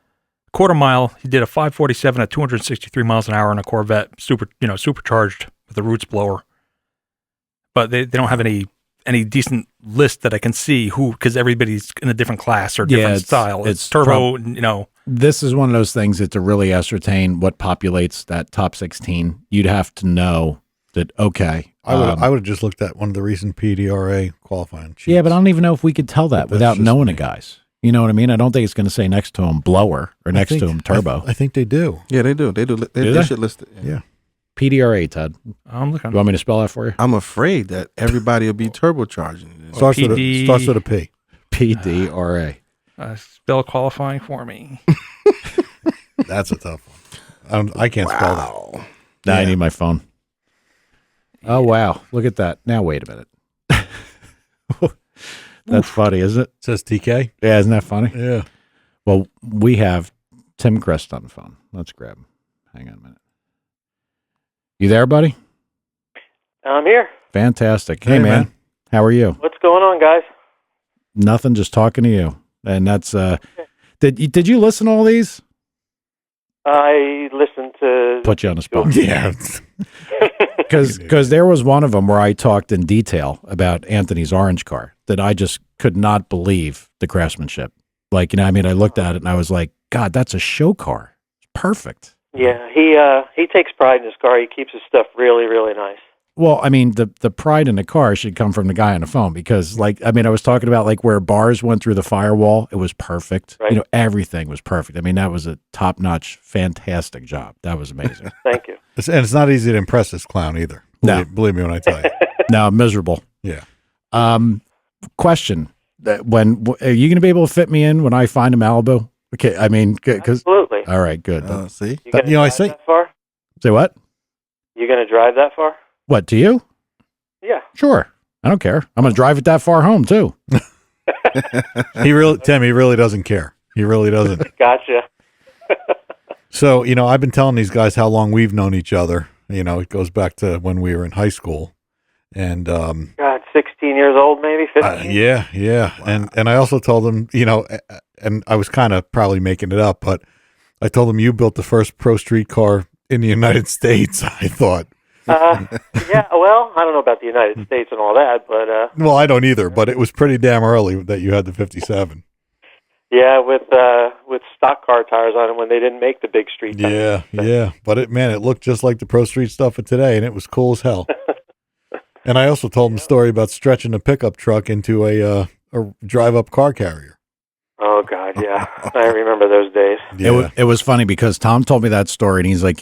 Quarter mile. He did a 547 at 263 miles an hour on a Corvette, supercharged with a Roots blower. But they don't have any decent list that I can see because everybody's in a different class or different style. It's turbo. This is one of those things that to really ascertain what populates that top 16, you'd have to know that. Okay, I would have just looked at one of the recent PDRA qualifying sheets. yeah, but I don't even know if we could tell that without knowing it, guys. You know what I mean? I don't think it's going to say next to him blower or next to him turbo. I think they do. Yeah, they do. They should list it. Yeah. PDRA, Ted. I'm looking. You want me to spell that for you? I'm afraid that everybody will be turbocharging it. Starts with a P. PDRA. Spell qualifying for me. That's a tough one. I can't spell that. Now I Yeah. need my phone. Oh, wow. Look at that. Now, wait a minute. That's funny, isn't it? It says TK. Yeah, isn't that funny? Yeah. Well, we have Tim Crest on the phone. Let's grab him. Hang on a minute. You there, buddy? I'm here. Fantastic. Hey, Hey, man. man. How are you? What's going on, guys? Nothing, just talking to you. And that's, did you listen to all these? I listened to. Put you on the spot. Yeah. Because there was one of them where I talked in detail about Anthony's orange car that I just could not believe the craftsmanship. Like, I looked at it and I was like, God, that's a show car. It's perfect. Yeah, he takes pride in his car. He keeps his stuff really, really nice. Well, the pride in the car should come from the guy on the phone because, I was talking about where bars went through the firewall. It was perfect. Right. Everything was perfect. That was a top-notch, fantastic job. That was amazing. Thank you. And it's not easy to impress this clown either. No. Believe me when I tell you. No, miserable. Yeah. Question: when are you going to be able to fit me in when I find a Malibu? Okay, because Absolutely. all right, good. See? You gonna I drive say. that far? Say what? You going to drive that far? What to you? Yeah. Sure, I don't care. I'm going to drive it that far home too. Tim, he really doesn't care. He really doesn't. Gotcha. So, I've been telling these guys how long we've known each other. It goes back to when we were in high school. And God, 16 years old, maybe 15. yeah. Wow. And I also told them, and I was kind of probably making it up, but I told them you built the first pro street car in the United States. I thought, Yeah, well, I don't know about the United States and all that, but Well, I don't either, but it was pretty damn early that you had the 57. yeah, with stock car tires on them when they didn't make the big street tires. Yeah. But it looked just like the Pro Street stuff of today, and it was cool as hell. And I also told him the story about stretching a pickup truck into a drive-up car carrier. Oh God, yeah, I remember those days. Yeah. It was funny because Tom told me that story, and he's like,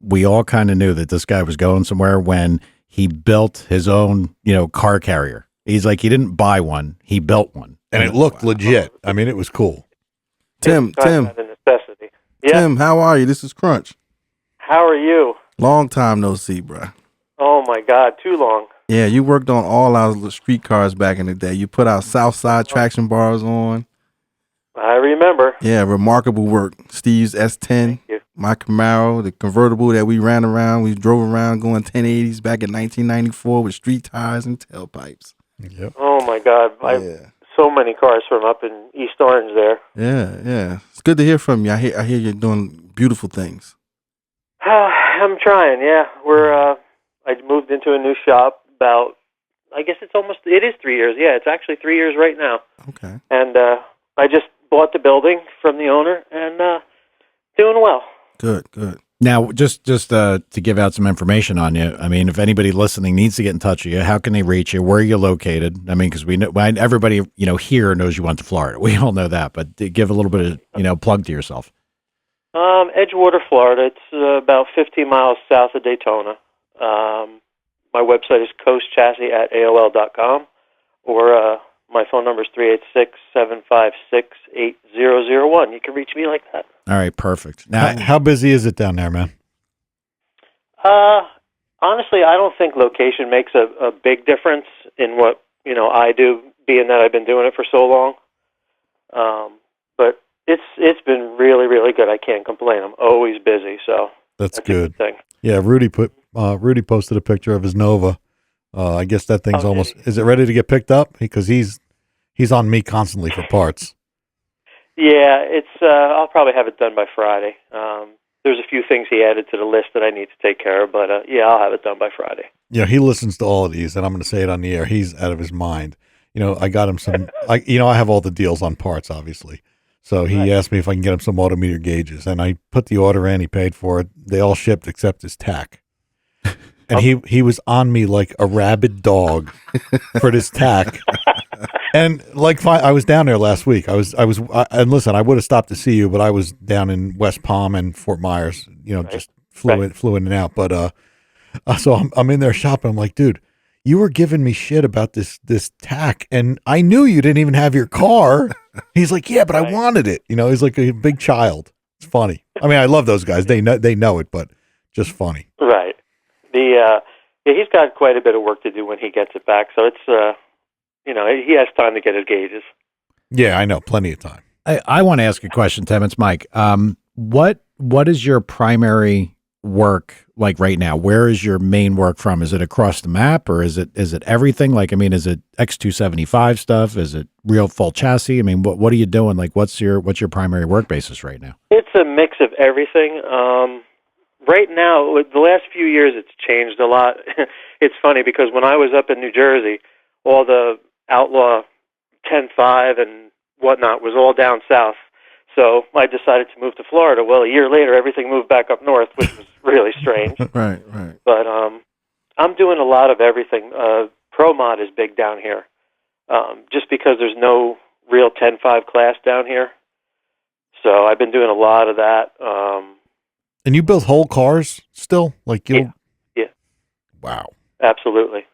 we all kind of knew that this guy was going somewhere when he built his own, car carrier. He's like, he didn't buy one, he built one. And it looked legit. I mean, it was cool. Tim, It's kind of a necessity. Yeah. Tim, how are you? This is Crunch. How are you? Long time no see, bruh. Oh my God, too long. Yeah, you worked on all our street cars back in the day. You put our Southside traction bars on. I remember. Yeah, remarkable work. Steve's S10, Thank you. my Camaro, the convertible that we ran around. We drove around going 1080s back in 1994 with street tires and tailpipes. Yep. Oh my God, Yeah. so many cars from up in East Orange there. Yeah. It's good to hear from you. I hear you're doing beautiful things. I'm trying. Yeah, I moved into a new shop about. I guess it is 3 years. Yeah, it's actually 3 years right now. Okay. And I just bought the building from the owner and doing well. Good. Now, just to give out some information on you, I mean, if anybody listening needs to get in touch with you, how can they reach you? Where are you located? I mean, because we know everybody, here knows you went to Florida. We all know that, but give a little bit of, plug to yourself. Edgewater, Florida. It's about 15 miles south of Daytona. My website is coastchassis@aol.com, or my phone number is 386-756-8001. You can reach me like that. All right, perfect. Now, How busy is it down there, man? Honestly, I don't think location makes a big difference in what I do, being that I've been doing it for so long. But it's been really, really good. I can't complain. I'm always busy, so That's a good. thing. Yeah, Rudy posted a picture of his Nova. I guess that thing's almost. Okay. Is it ready to get picked up? Because he's on me constantly for parts. Yeah, it's. I'll probably have it done by Friday. There's a few things he added to the list that I need to take care of, but yeah, I'll have it done by Friday. Yeah, he listens to all of these, and I'm going to say it on the air. He's out of his mind. I got him some. I have all the deals on parts, obviously. So he asked me if I can get him some autometer gauges, and I put the order in. He paid for it. They all shipped except his tack. And he was on me like a rabid dog for this tack. And I was down there last week. And listen, I would have stopped to see you, but I was down in West Palm and Fort Myers. Just flew in and out. But so I'm in there shopping. I'm like, dude, you were giving me shit about this tack, and I knew you didn't even have your car. He's like, yeah, but I wanted it. He's like a big child. It's funny. I mean, I love those guys. They know it, but just funny. Right. He's got quite a bit of work to do when he gets it back. So it's he has time to get his gauges. Yeah, I know, plenty of time. I want to ask a question, Tim. It's Mike. What is your primary work like right now? Where is your main work from? Is it across the map, or is it everything? Like, I mean, is it X275 stuff? Is it real full chassis? I mean, what are you doing? Like, what's your primary work basis right now? It's a mix of everything. Right now, the last few years, it's changed a lot. It's funny because when I was up in New Jersey, all the Outlaw 10.5 and whatnot was all down south. So I decided to move to Florida. Well, a year later, everything moved back up north, which was really strange. Right. But I'm doing a lot of everything. Pro Mod is big down here, just because there's no real 10.5 class down here. So I've been doing a lot of that. And you build whole cars still? Yeah. Wow. Absolutely.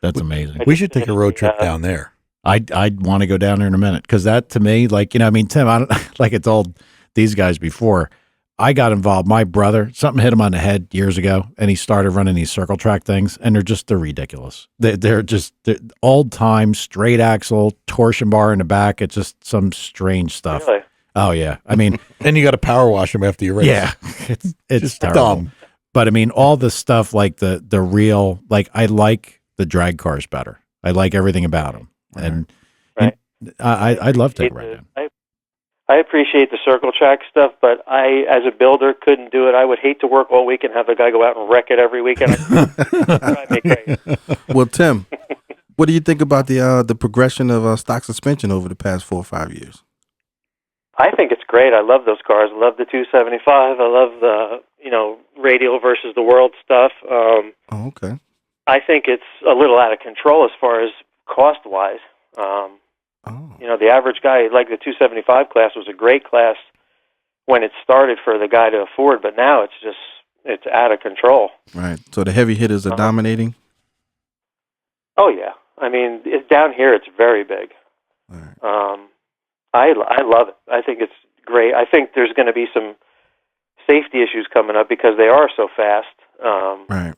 That's amazing. We should take a road trip down there. I'd want to go down there in a minute, because that to me, I mean, Tim, I don't, like I told these guys before, I got involved. My brother, something hit him on the head years ago, and he started running these circle track things, and they're ridiculous. They're old time straight axle torsion bar in the back. It's just some strange stuff. Really? Oh yeah, I mean, and you got to power wash them after you race. Yeah, it's just terrible. dumb. But I mean, all the stuff like the real, I like the drag cars better. I like everything about them. And Right. I'd love to take a ride down. I appreciate the circle track stuff, but I, as a builder, couldn't do it. I would hate to work all week and have the guy go out and wreck it every weekend. Drive me crazy. Well, Tim, what do you think about the progression of stock suspension over the past 4 or 5 years? I think it's great. I love those cars. I love the 275. I love the radial versus the world stuff. Oh, okay. I think it's a little out of control as far as cost wise. The average guy, like the 275 class, was a great class when it started for the guy to afford, but now it's out of control. Right. So the heavy hitters are dominating. Oh yeah. I mean, down here it's very big. Right. I love it. I think it's great. I think there's going to be some safety issues coming up because they are so fast. Right.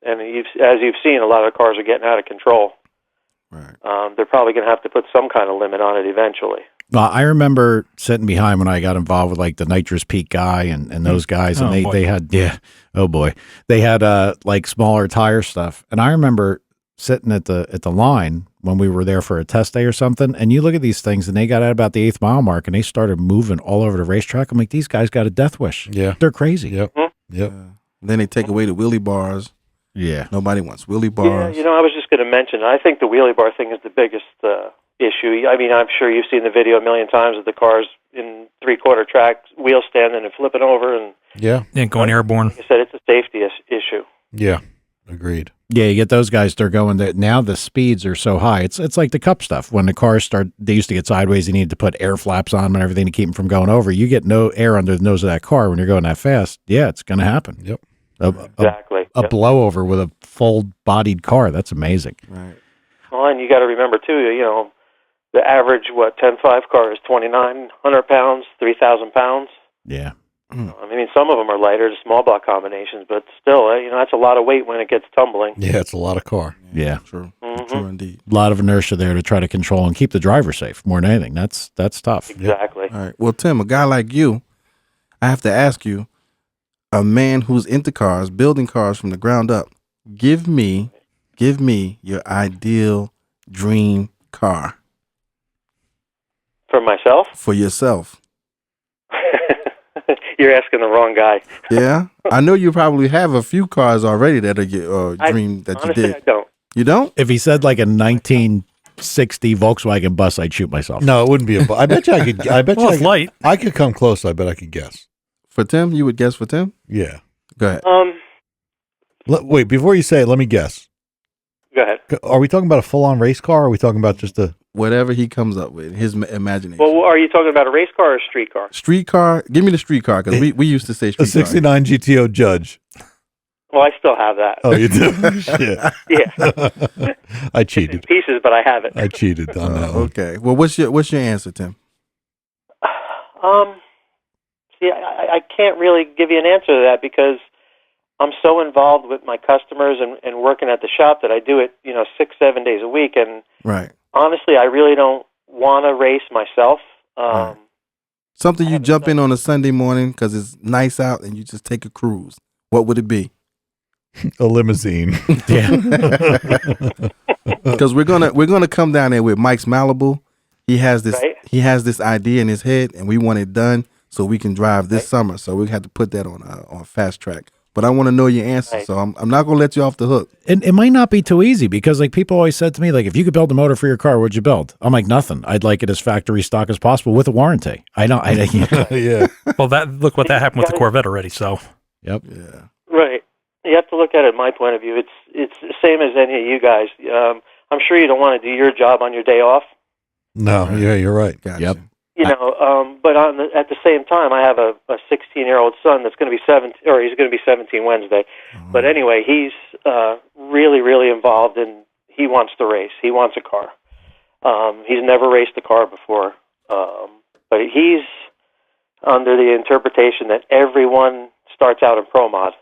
And as you've seen, a lot of the cars are getting out of control. Right. They're probably going to have to put some kind of limit on it eventually. Well, I remember sitting behind when I got involved with like the Nitrous Peak guy and those guys, and they had they had like smaller tire stuff, and I remember sitting at the line when we were there for a test day or something, and you look at these things, and they got at about the 8th mile mark, and they started moving all over the racetrack. I'm like, these guys got a death wish. Yeah, they're crazy. Yep. Then they take away the wheelie bars. Yeah, Nobody wants wheelie bars. Yeah, I was just going to mention, I think the wheelie bar thing is the biggest issue. I mean, I'm sure you've seen the video a million times of the cars in 3/4 track, wheel standing and flipping over, and going airborne. like I said, it's a safety issue. Yeah, agreed. Yeah, you get those guys. They're going. Now the speeds are so high. It's like the Cup stuff. When the cars they used to get sideways. You needed to put air flaps on them and everything to keep them from going over. You get no air under the nose of that car when you're going that fast. Yeah, it's going to happen. Yep. Exactly. A blowover with a full-bodied car. That's amazing. Right. Well, and you got to remember too. The average 10.5 car is 2,900 pounds, 3,000 pounds. Yeah. I mean, some of them are lighter, the small block combinations, but still, that's a lot of weight when it gets tumbling. Yeah, it's a lot of car. Yeah. True. Mm-hmm. True indeed. A lot of inertia there to try to control and keep the driver safe more than anything. That's tough. Exactly. All right. Well, Tim, a guy like you, I have to ask you, a man who's into cars, building cars from the ground up, give me your ideal dream car. For myself? For yourself. You're asking the wrong guy. Yeah? I know you probably have a few cars already that are your dream that honestly, you did. I don't. You don't? If he said like a 1960 Volkswagen bus, I'd shoot myself. No, it wouldn't be I bet you I could. I bet Well, you it's light. I could come close. I bet I could guess. For Tim? You would guess for Tim? Yeah. Go ahead. Wait, before you say it, let me guess. Go ahead. Are we talking about a full-on race car? Or are we talking about just a? Whatever he comes up with, his imagination. Well, are you talking about a race car or a street car? Street car? Give me the street car, because we used to say A street car. '69 GTO Judge. Well, I still have that. Oh, you do? Shit. Yeah. I It's in cheated. pieces, but I have it. I cheated on that one. Okay. Well, what's your answer, Tim? See, I can't really give you an answer to that because I'm so involved with my customers and working at the shop that I do it, 6-7 days a week. And Right. honestly, I really don't want to race myself. Right. Something you jump in on a Sunday morning because it's nice out and you just take a cruise. What would it be? A limousine. Yeah. Because we're gonna come down there with Mike's Malibu. He has this Right. he has this idea in his head, and we want it done so we can drive this summer. So we have to put that on fast track. But I want to know your answer, Right. so I'm not gonna let you off the hook. And it might not be too easy because like people always said to me, like, if you could build a motor for your car, what'd you build? I'm like, nothing. I'd like it as factory stock as possible with a warranty. Yeah. Well, look what that happened with the Corvette already. So Yep. Yeah. Right. You have to look at it. My point of view, it's the same as any of you guys. I'm sure you don't want to do your job on your day off. No. Yeah, you're right. Gotcha. Yep. But at the same time, I have a 16-year-old son that's going to be 17, or he's going to be 17 Wednesday. But anyway, he's really, really involved, and he wants to race. He wants a car. He's never raced a car before, but he's under the interpretation that everyone starts out in Pro Mod.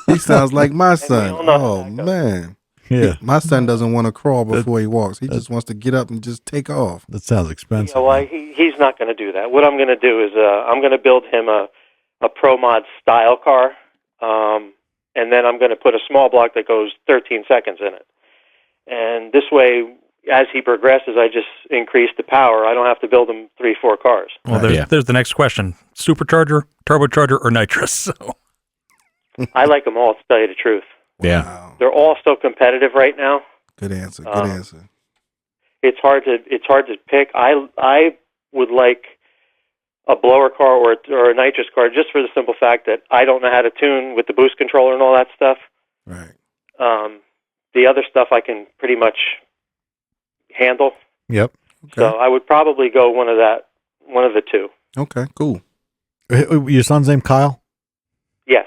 He sounds like my son. all know Oh how that goes. man. Yeah. My son doesn't want to crawl before he walks. He just wants to get up and just take off. That sounds expensive. He's not going to do that. What I'm going to do is I'm going to build him a Pro Mod style car, and then I'm going to put a small block that goes 13 seconds in it. And this way, as he progresses, I just increase the power. I don't have to build him 3-4 cars. Well, there's the next question: supercharger, turbocharger, or nitrous? So I like them all, to tell you the truth. Yeah. Wow. They're all so competitive right now. Good answer. Good answer. It's hard to pick. I would like a blower car or a nitrous car just for the simple fact that I don't know how to tune with the boost controller and all that stuff. Right. The other stuff I can pretty much handle. Yep. Okay. So I would probably go one of the two. Okay. Cool. Your son's name Kyle? Yes.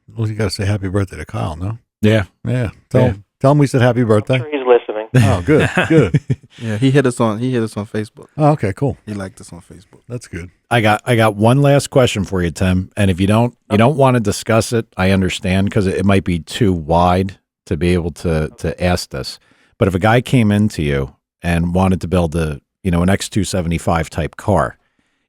Well, you got to say happy birthday to Kyle, no? Yeah. Yeah. Tell him we said happy birthday. I'm sure he's listening. Oh, good. Good. Yeah, he hit us on Facebook. Oh, okay, cool. He liked us on Facebook. That's good. I got one last question for you, Tim. And if you don't want to discuss it, I understand, because it might be too wide to be able to ask this. But if a guy came into you and wanted to build an X275 type car,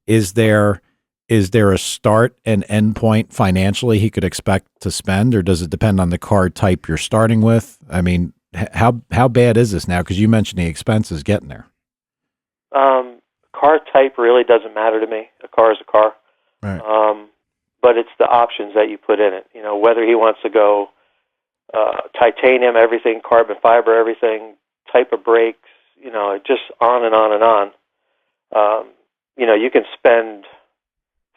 is there a start and end point financially he could expect to spend, or does it depend on the car type you're starting with? I mean, how bad is this now? Because you mentioned the expenses getting there. Car type really doesn't matter to me. A car is a car. Right. But it's the options that you put in it. Whether he wants to go titanium, everything, carbon fiber, everything, type of brakes, just on and on and on. You can spend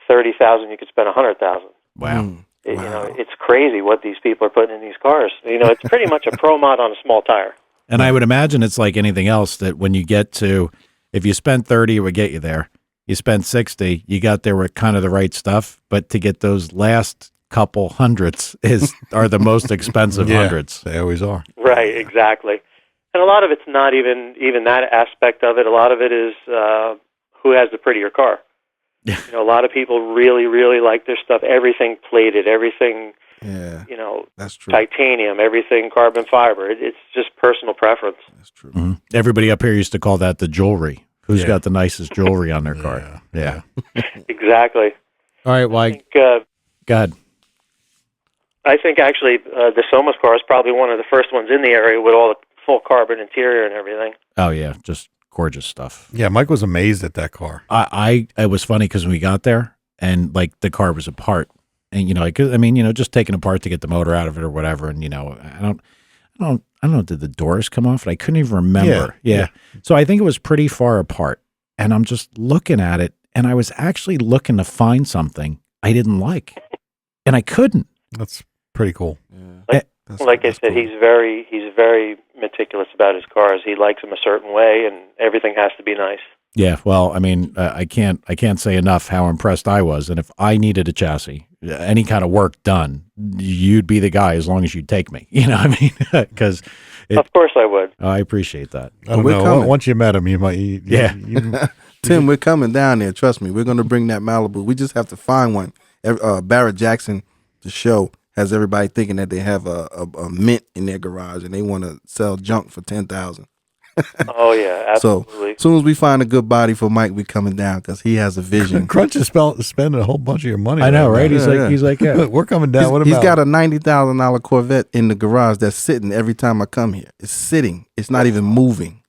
$30,000, you could spend $100,000. Wow. It's crazy what these people are putting in these cars. It's pretty much a pro mod on a small tire. And I would imagine it's like anything else, that when you get to, if you spent 30, it would get you there. You spent 60, you got there with kind of the right stuff, but to get those last couple hundreds are the most expensive hundreds. They always are. Right, exactly. And a lot of it's not even that aspect of it. A lot of it is who has the prettier car. Yeah. A lot of people really, really like their stuff. Everything plated, everything, that's true. Titanium, everything carbon fiber. It's just personal preference. That's true. Mm-hmm. Everybody up here used to call that the jewelry. Who's got the nicest jewelry on their car? Yeah. Exactly. All right. Well, go ahead. I think actually the Soma's car is probably one of the first ones in the area with all the full carbon interior and everything. Oh yeah, just gorgeous stuff. Yeah, Mike was amazed at that car. It was funny because when we got there and like the car was apart, and just taking apart to get the motor out of it or whatever, and I don't know, did the doors come off? I couldn't even remember. Yeah. So I think it was pretty far apart, and I'm just looking at it, and I was actually looking to find something I didn't like, and I couldn't. That's pretty cool. Yeah. Like I said, cool. he's very meticulous about his cars. He likes them a certain way, and everything has to be nice. Yeah, well, I mean, I can't say enough how impressed I was. And if I needed a chassis, any kind of work done, you'd be the guy as long as you'd take me. You know what I mean? Because of course I would. I appreciate that. I don't We're know. coming. Once you met him, you might. Tim, we're coming down there. Trust me. We're going to bring that Malibu. We just have to find one. Barrett Jackson, the show, has everybody thinking that they have a mint in their garage and they want to sell junk for $10,000. Oh yeah, absolutely. So as soon as we find a good body for Mike, we coming down because he has a vision. Crunch is spending a whole bunch of your money. I know, right? now. He's like, yeah. We're coming down. What He's about? got a $90,000 Corvette in the garage that's sitting every time I come here. It's sitting. It's not even moving.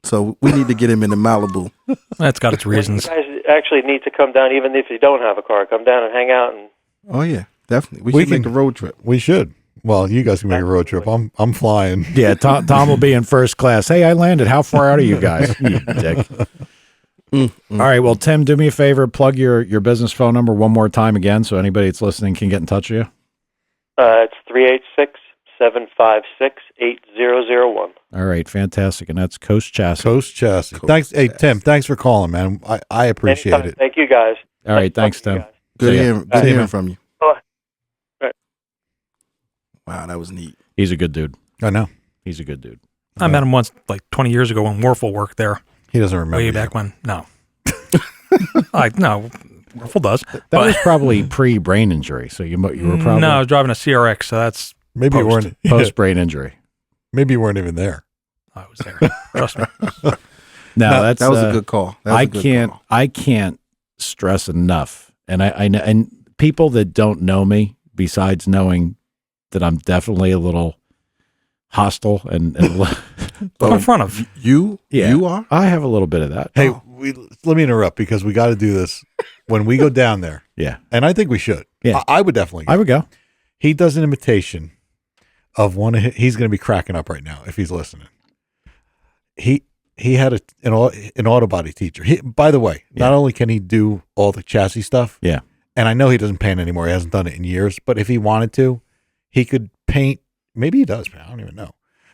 So we need to get him in the Malibu. That's got its reasons. You guys actually need to come down, even if you don't have a car. Come down and hang out. And Oh yeah, definitely. We We should make can- a road trip. We should. Well, you guys can make a road trip. I'm flying. Yeah, Tom will be in first class. Hey, I landed. How far out are you guys? You dick. All right. Well, Tim, do me a favor. Plug your business phone number one more time again so anybody that's listening can get in touch with you. it's 386-756-8001. All right. Fantastic. And that's Coast Chassis. Coast Chassis. Thanks. Hey, Tim, thanks for calling, man. I appreciate Anytime. it. Thank you guys. All right. Thanks, Talking Tim. to you guys. Good See ya. hearing, See good you, hearing man. from you. Bye. Right. Wow, that was neat. He's a good dude. I know. He's a good dude. I met him once, like 20 years ago, when Warfel worked there. He doesn't remember. Way you. back when. No. No, Warfel does. That was probably pre-brain injury. So you were probably No, I was driving a CRX, so that's Maybe you Post. weren't. post-brain injury. Maybe you weren't even there. I was there. Trust me. No, that's That was a good call. That was a good call. I can't stress enough, and I know, and people that don't know me, besides knowing that I'm definitely a little hostile and What in front of? You are? I have a little bit of that. Hey, let me interrupt because we got to do this when we go down there. Yeah. And I think we should. Yeah. I would definitely go. I would go. He does an imitation of one of he's going to be cracking up right now if he's listening. He had an auto body teacher. By the way, not only can he do all the chassis stuff. Yeah. And I know he doesn't paint anymore. He hasn't done it in years, but if he wanted to, he could paint. Maybe he does. I don't even know,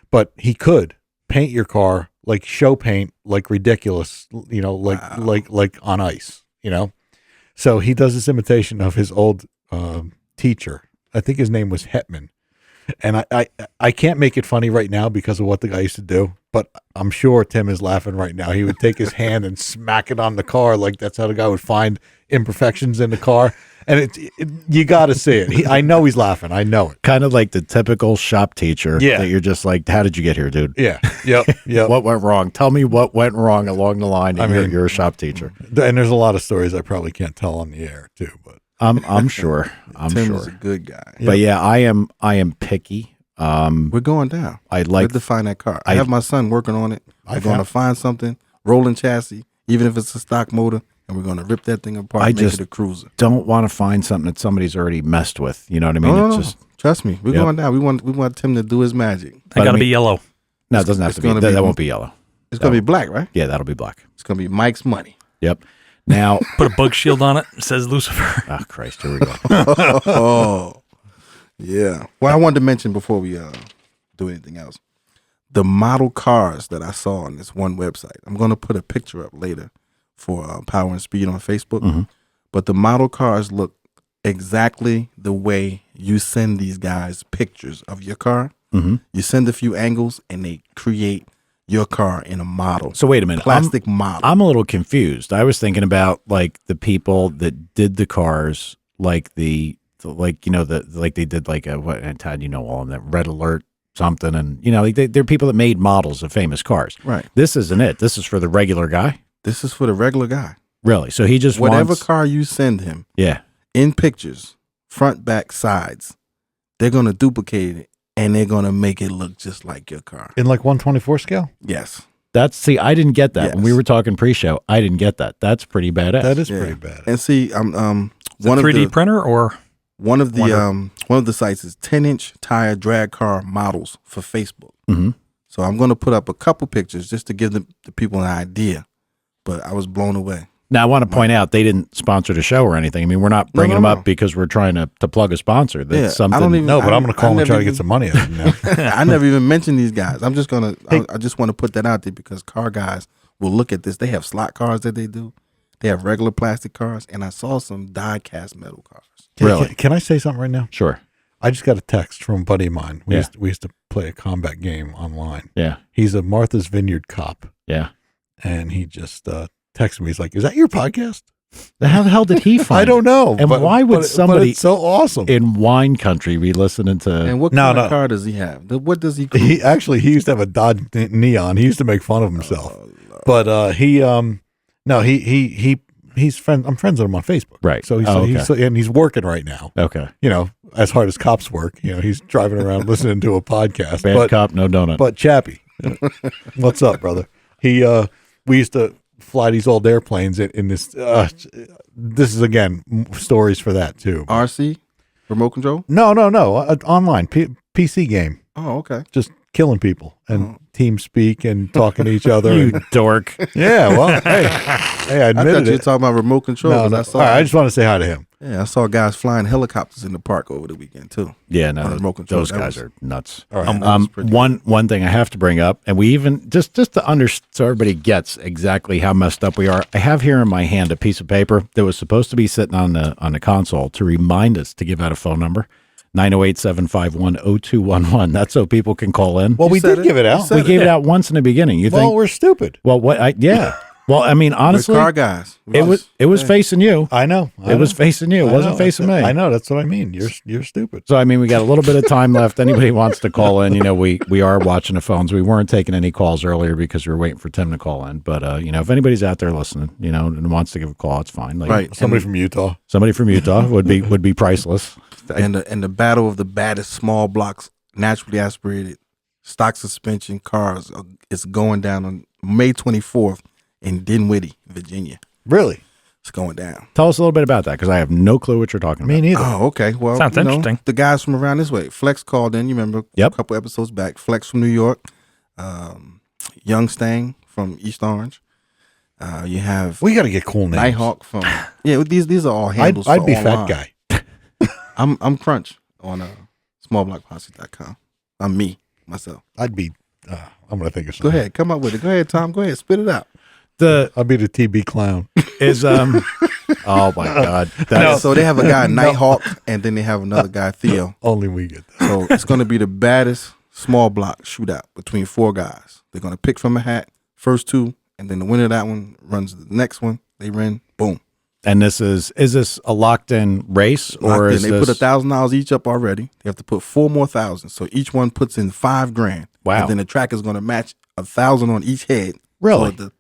but he could paint your car like show paint, like ridiculous, like on ice, So he does this imitation of his old teacher. I think his name was Hetman. And I can't make it funny right now because of what the guy used to do, but I'm sure Tim is laughing right now. He would take his hand and smack it on the car like that's how the guy would find imperfections in the car. And you got to see it. I know he's laughing. I know it. Kind of like the typical shop teacher. Yeah. That you're just like, how did you get here, dude? Yeah. Yep. What went wrong? Tell me what went wrong along the line. You're a shop teacher. And there's a lot of stories I probably can't tell on the air too, but I'm sure. Tim is a good guy. But yeah, I am picky. We're going down. I'd like to find that car. I have my son working on it. I'm going to find something, rolling chassis, even if it's a stock motor, and we're going to rip that thing apart and make it a cruiser. Don't want to find something that somebody's already messed with. You know what I mean? No. Trust me. We're going down. We want Tim to do his magic. I got to be yellow. No, it doesn't have to be. That won't be yellow. It's going to be black, right? Yeah, that'll be black. It's going to be Mike's money. Yep. Now, put a bug shield on it. It says Lucifer. Oh, Christ. Here we go. Oh, yeah. Well, I wanted to mention before we do anything else, the model cars that I saw on this one website. I'm going to put a picture up later for Power and Speed on Facebook. Mm-hmm. But the model cars look exactly the way you send these guys pictures of your car. Mm-hmm. You send a few angles and they create your car in a model. So wait a minute. Plastic model. I'm a little confused. I was thinking about like the people that did the cars, like they did like and Todd, all of that Red Alert something, and they're people that made models of famous cars. Right. This isn't it. This is for the regular guy. This is for the regular guy. Really? So he just whatever car you send him. Yeah. In pictures, front, back, sides, they're gonna duplicate it and they're gonna make it look just like your car. In like 124 scale? Yes. I didn't get that. Yes. When we were talking pre-show, I didn't get that. That's pretty badass. That is pretty bad. And see, one of 3D printer or one of the sites is 10-inch tire drag car models for Facebook. Mm-hmm. So I'm gonna put up a couple pictures just to give the people an idea. But I was blown away. Now I want to point out they didn't sponsor the show or anything. I mean, we're not bringing them up because we're trying to plug a sponsor. That's something. But I'm going to call them and try to get some money out of them now. I never even mentioned these guys. I'm just gonna. I just want to put that out there because car guys will look at this. They have slot cars that they do. They have regular plastic cars, and I saw some die-cast metal cars. Really? Can I say something right now? Sure. I just got a text from a buddy of mine. We Yeah. used to play a combat game online. Yeah. He's a Martha's Vineyard cop, Yeah. and he just texted me. He's like, "Is that your podcast?" How the hell did he find I don't know. And why would somebody But it's so awesome. in wine country be listening to? And what kind of car does he have? What does he? He used to have a Dodge Neon. He used to make fun of himself. But he's friend. I'm friends with him on Facebook. Right. So he's working right now. Okay. As hard as cops work. He's driving around listening to a podcast. Bad cop, no donut. But Chappie, what's up, brother? We used to fly these old airplanes in this. This is again stories for that too. RC, remote control. No. Online PC game. Oh, okay. Just killing people and team speak and talking to each other. You dork. Yeah, well, hey, I I admitted thought you were it. talking about remote control. No, 'cause all right, I just want to say hi to him. I saw guys flying helicopters in the park over the weekend too. Yeah, no, remote control. those That guys was- are nuts. All right. That was pretty One thing I have to bring up, and we even just to so everybody gets exactly how messed up we are. I have here in my hand a piece of paper that was supposed to be sitting on the console to remind us to give out a phone number. 908-751-0211. That's so people can call in. Well, we said did it. give it You out. said We gave it out once in the beginning. You Well, think? we're stupid. Well, yeah. Well, I mean, honestly, We're car guys. it was facing you. I know. It was facing you. It wasn't facing me. I know. That's what I mean. You're stupid. So I mean, we got a little bit of time left. Anybody wants to call in? We are watching the phones. We weren't taking any calls earlier because we were waiting for Tim to call in. But if anybody's out there listening, and wants to give a call, it's fine. Like, Right. Somebody from Utah. Somebody from Utah would be priceless. And the battle of the baddest small blocks, naturally aspirated stock suspension cars. It's going down on May 24th in Dinwiddie, Virginia. Really? It's going down. Tell us a little bit about that because I have no clue what you're talking about. Me neither. Oh, okay. Well, Sounds interesting. The guys from around this way. Flex called in. You remember a couple episodes back. Flex from New York. Young Stang from East Orange. You have We got to get cool names. Nighthawk from These are all handles. I'd be online. Fat Guy. I'm Crunch on smallblockposse.com. I'm me myself. I'd be. I'm going to think of Go something. ahead, come up with it. Go ahead, Tom. Go ahead, spit it out. I'd be the TB clown. Is oh my God. So they have a guy Nighthawk, and then they have another guy Theo. Only we get that. So it's going to be the baddest small block shootout between 4 guys. They're going to pick from a hat, first 2, and then the winner of that one runs to the next one. They win, boom. And is this a locked in race or is they this? put $1,000 each up already. They have to put 4 more thousand. So each one puts in $5,000. Wow. And then the track is going to match 1,000 on each head. Really? So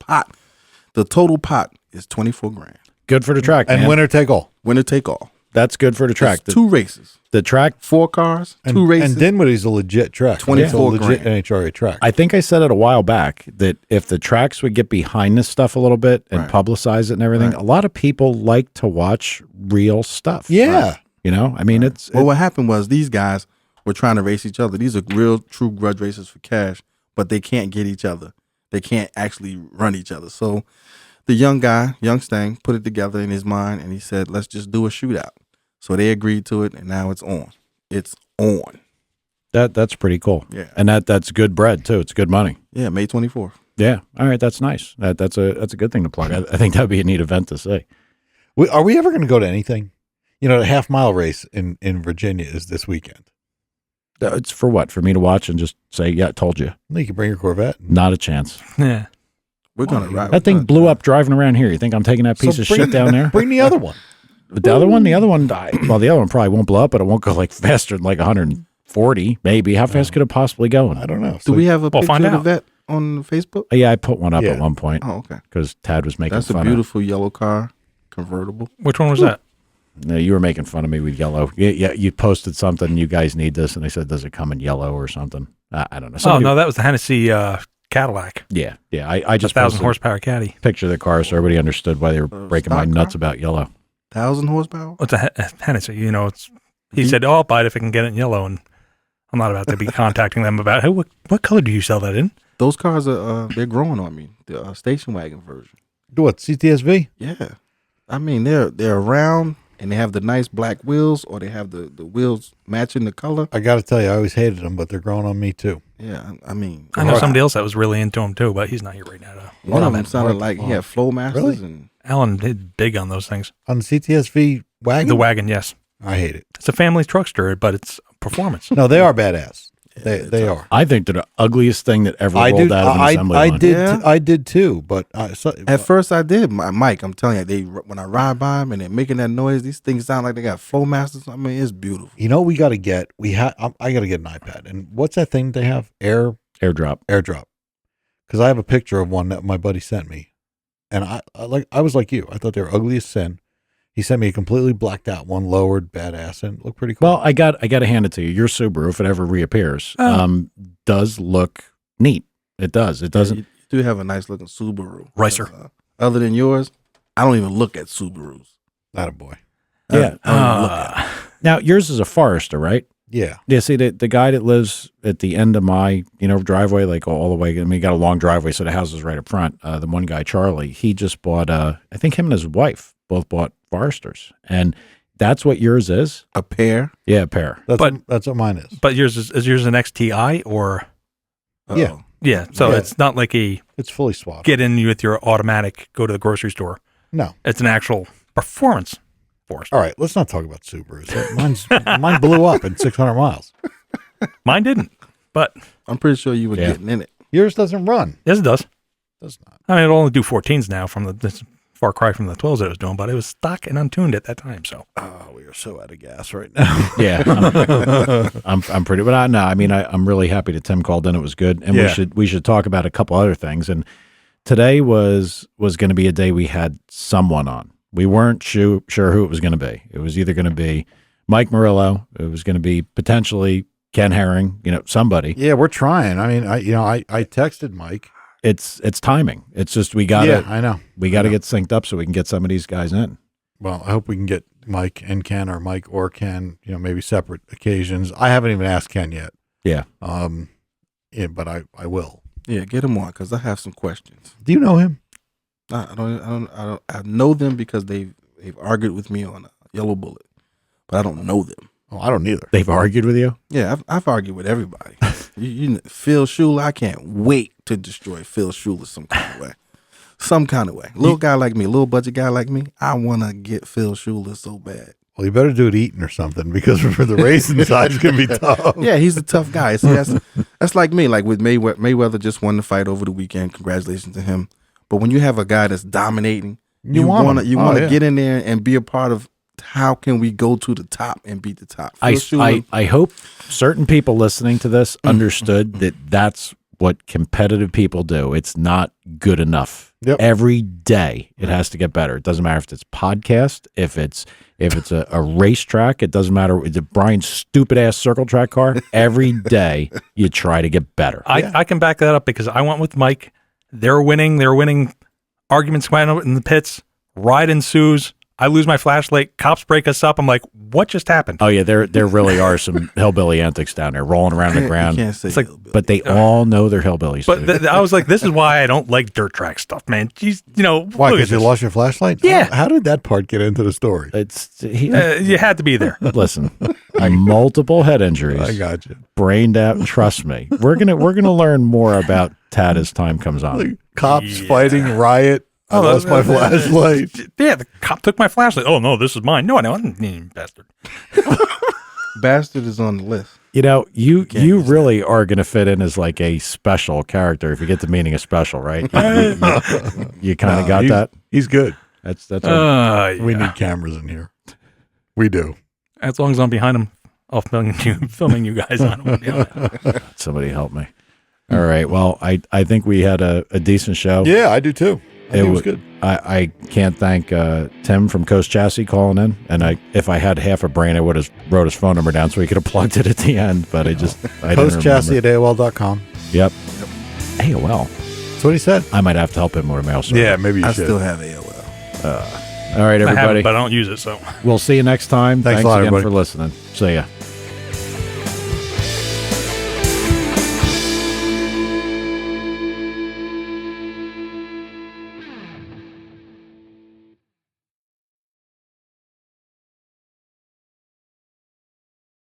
the total pot is $24,000. Good for the track, And man. winner take all. Winner take all. That's good for the track. It's 2 races, The track, 4 cars, 2 races. And Dinwiddie's a legit track. 24 It's a legit grand. NHRA track. I think I said it a while back that if the tracks would get behind this stuff a little bit and Right. publicize it and everything, a lot of people like to watch real stuff. yeah. You know, I mean, Well, what happened was these guys were trying to race each other. These are real, true grudge races for cash, but they can't get each other. They can't actually run each other. So the young guy, Young Stang, put it together in his mind, and he said, let's just do a shootout. So they agreed to it, and now it's on. It's on. that's pretty cool. Yeah. And that's good bread too. It's good money. Yeah, May 24th. Yeah. All right. That's nice. That's a good thing to plug. I think that'd be a neat event to see. Are we ever going to go to anything? You know, the half-mile race in Virginia is this weekend. It's for what? For me to watch and just say, yeah, I told you. You can bring your Corvette. Not a chance. Yeah. We're going to ride. That thing blew up driving around here. You think I'm taking that piece of shit down there? Bring the other one. The other one died. Well, the other one probably won't blow up, but it won't go like faster than like 140, maybe. How fast could it possibly go? I don't know. Do we have a We'll picture find of the out. vet on Facebook? Yeah, I put one up Yeah. at one point Oh, okay. because Tad was making That's a fun beautiful yellow car, convertible. Which one was that? of. No, you were making fun of me with yellow. Yeah, you posted something. You guys need this, and I said, "Does it come in yellow or something?" I don't know. Oh, Somebody- no, that was the Hennessy Cadillac. Yeah. I just 1,000 posted horsepower caddy. a picture of the car so everybody understood why they were breaking my stock nuts car? about yellow. 1,000 horsepower? What's a Hennessy? You know, he said, "Oh, I'll buy it if I can get it in yellow." And I'm not about to be contacting them about, hey, what color do you sell that in? Those cars are they're growing on me. The station wagon version. Do what? CTSV? Yeah, I mean they're round and they have the nice black wheels, or they have the wheels matching the color. I got to tell you, I always hated them, but they're growing on me too. Yeah, I mean I know somebody else that was really into them too, but he's not here right now. one of them sounded like he had flow masters Really? and Alan did big on those things. On the CTSV wagon? The wagon, yes. I hate it. It's a family truckster, but it's performance. No, they are badass. They are. I think they're the ugliest thing that ever I rolled do. out of an assembly I line. did. Yeah. I did too. But at first I did. Mike, I'm telling you, when I ride by them and they're making that noise, these things sound like they got flow masters. I mean, it's beautiful. you know, we got to get. I got to get an iPad. And what's that thing they have? Airdrop. AirDrop. Because I have a picture of one that my buddy sent me, and I was like you. I thought they were ugly as sin. He sent me a completely blacked out one, lowered, badass, and it looked pretty cool. Well, I got to hand it to you. Your Subaru, if it ever reappears, does look neat. It does. It doesn't. You do have a nice looking Subaru. Ricer. Other than yours, I don't even look at Subarus. Not a boy. Yeah. I don't even look at it. Now yours is a Forester, right? Yeah. Yeah. See, the guy that lives at the end of my driveway, like all the way. I mean, he got a long driveway, so the house is right up front. The one guy, Charlie, he just bought. I think him and his wife both bought Foresters, and that's what yours is. A pair. Yeah, a pair. That's what mine is. But yours is yours an XTI or Yeah. yeah? So Yeah. it's not like a It's fully swapped. get in with your automatic, go to the grocery store. No. It's an actual performance Forester. All right. Let's not talk about Subarus. Mine blew up in 600 miles. Mine didn't, but I'm pretty sure you were Yeah. getting in it. Yours doesn't run. yes, it does. Does not. I mean, it'll only do 14s now from this far cry from the 12s that it was doing, but it was stock and untuned at that time. So Oh, we are so out of gas right now. Yeah, I'm pretty. But I'm really happy that Tim called in. It was good, and Yeah. we should talk about a couple other things. And today was going to be a day we had someone on. We weren't sure who it was going to be. It was either going to be Mike Murillo. It was going to be potentially Ken Herring, somebody. Yeah, we're trying. I mean, I texted Mike. It's timing. It's just we Yeah, gotta I know. get synced up so we can get some of these guys in. Well, I hope we can get Mike and Ken, or Mike or Ken, maybe separate occasions. I haven't even asked Ken yet. Yeah. Yeah, but I will. Yeah, get him on because I have some questions. Do you know him? I don't. I know them because they've argued with me on a Yellow Bullet, but I don't know them. Oh, I don't either. They've argued with you? Yeah, I've argued with everybody. Phil Schuler, I can't wait to destroy Phil Schuler some kind of way. Some kind of way. Little guy like me, little budget guy like me, I want to get Phil Schuler so bad. Well, you better do it eating or something, because for the racing side, it's going to be tough. Yeah, he's a tough guy. See, that's like me. Like with Mayweather just won the fight over the weekend. Congratulations to him. But when you have a guy that's dominating, you want to get in there and be a part of how can we go to the top and beat the top. I hope certain people listening to this understood that that's what competitive people do. It's not good enough. Yep. Every day it has to get better. It doesn't matter if it's podcast, if it's a racetrack, it doesn't matter. It's a Brian's stupid ass circle track car. Every day you try to get better. I can back that up because I went with Mike. They're winning. Arguments went in the pits. Ride ensues. I lose my flashlight. Cops break us up. I'm like, what just happened? Oh yeah, there really are some hillbilly antics down there, rolling around the ground. It's like, but they all know they're hillbillies. But I was like, this is why I don't like dirt track stuff, man. Jeez, Why? Because you lost your flashlight? Yeah. How did that part get into the story? You had to be there. Listen, multiple head injuries. I got you. Brained out. Trust me, we're gonna learn more about Tad as time comes on. Like, cops fighting, riot. I lost my flashlight. Yeah, the cop took my flashlight. Oh no, this is mine. No, I didn't, bastard. Bastard is on the list. You really are going to fit in as like a special character if you get the meaning of special, right? You kind of got that. He's good. That's We need cameras in here. We do. As long as I'm behind him, I'll filming you guys on him. Somebody help me. All right. Well, I think we had a decent show. Yeah, I do too. I think it was good. I can't thank Tim from Coast Chassis calling in. And if I had half a brain, I would have wrote his phone number down so he could have plugged it at the end. But I Coast Chassis at AOL.com. Yep. AOL. That's what he said. I might have to help him with a mail server. Yeah, maybe you I should. still have AOL. All right, everybody. But I don't use it, so. We'll see you next time. Thanks a lot, again everybody. for listening. See ya.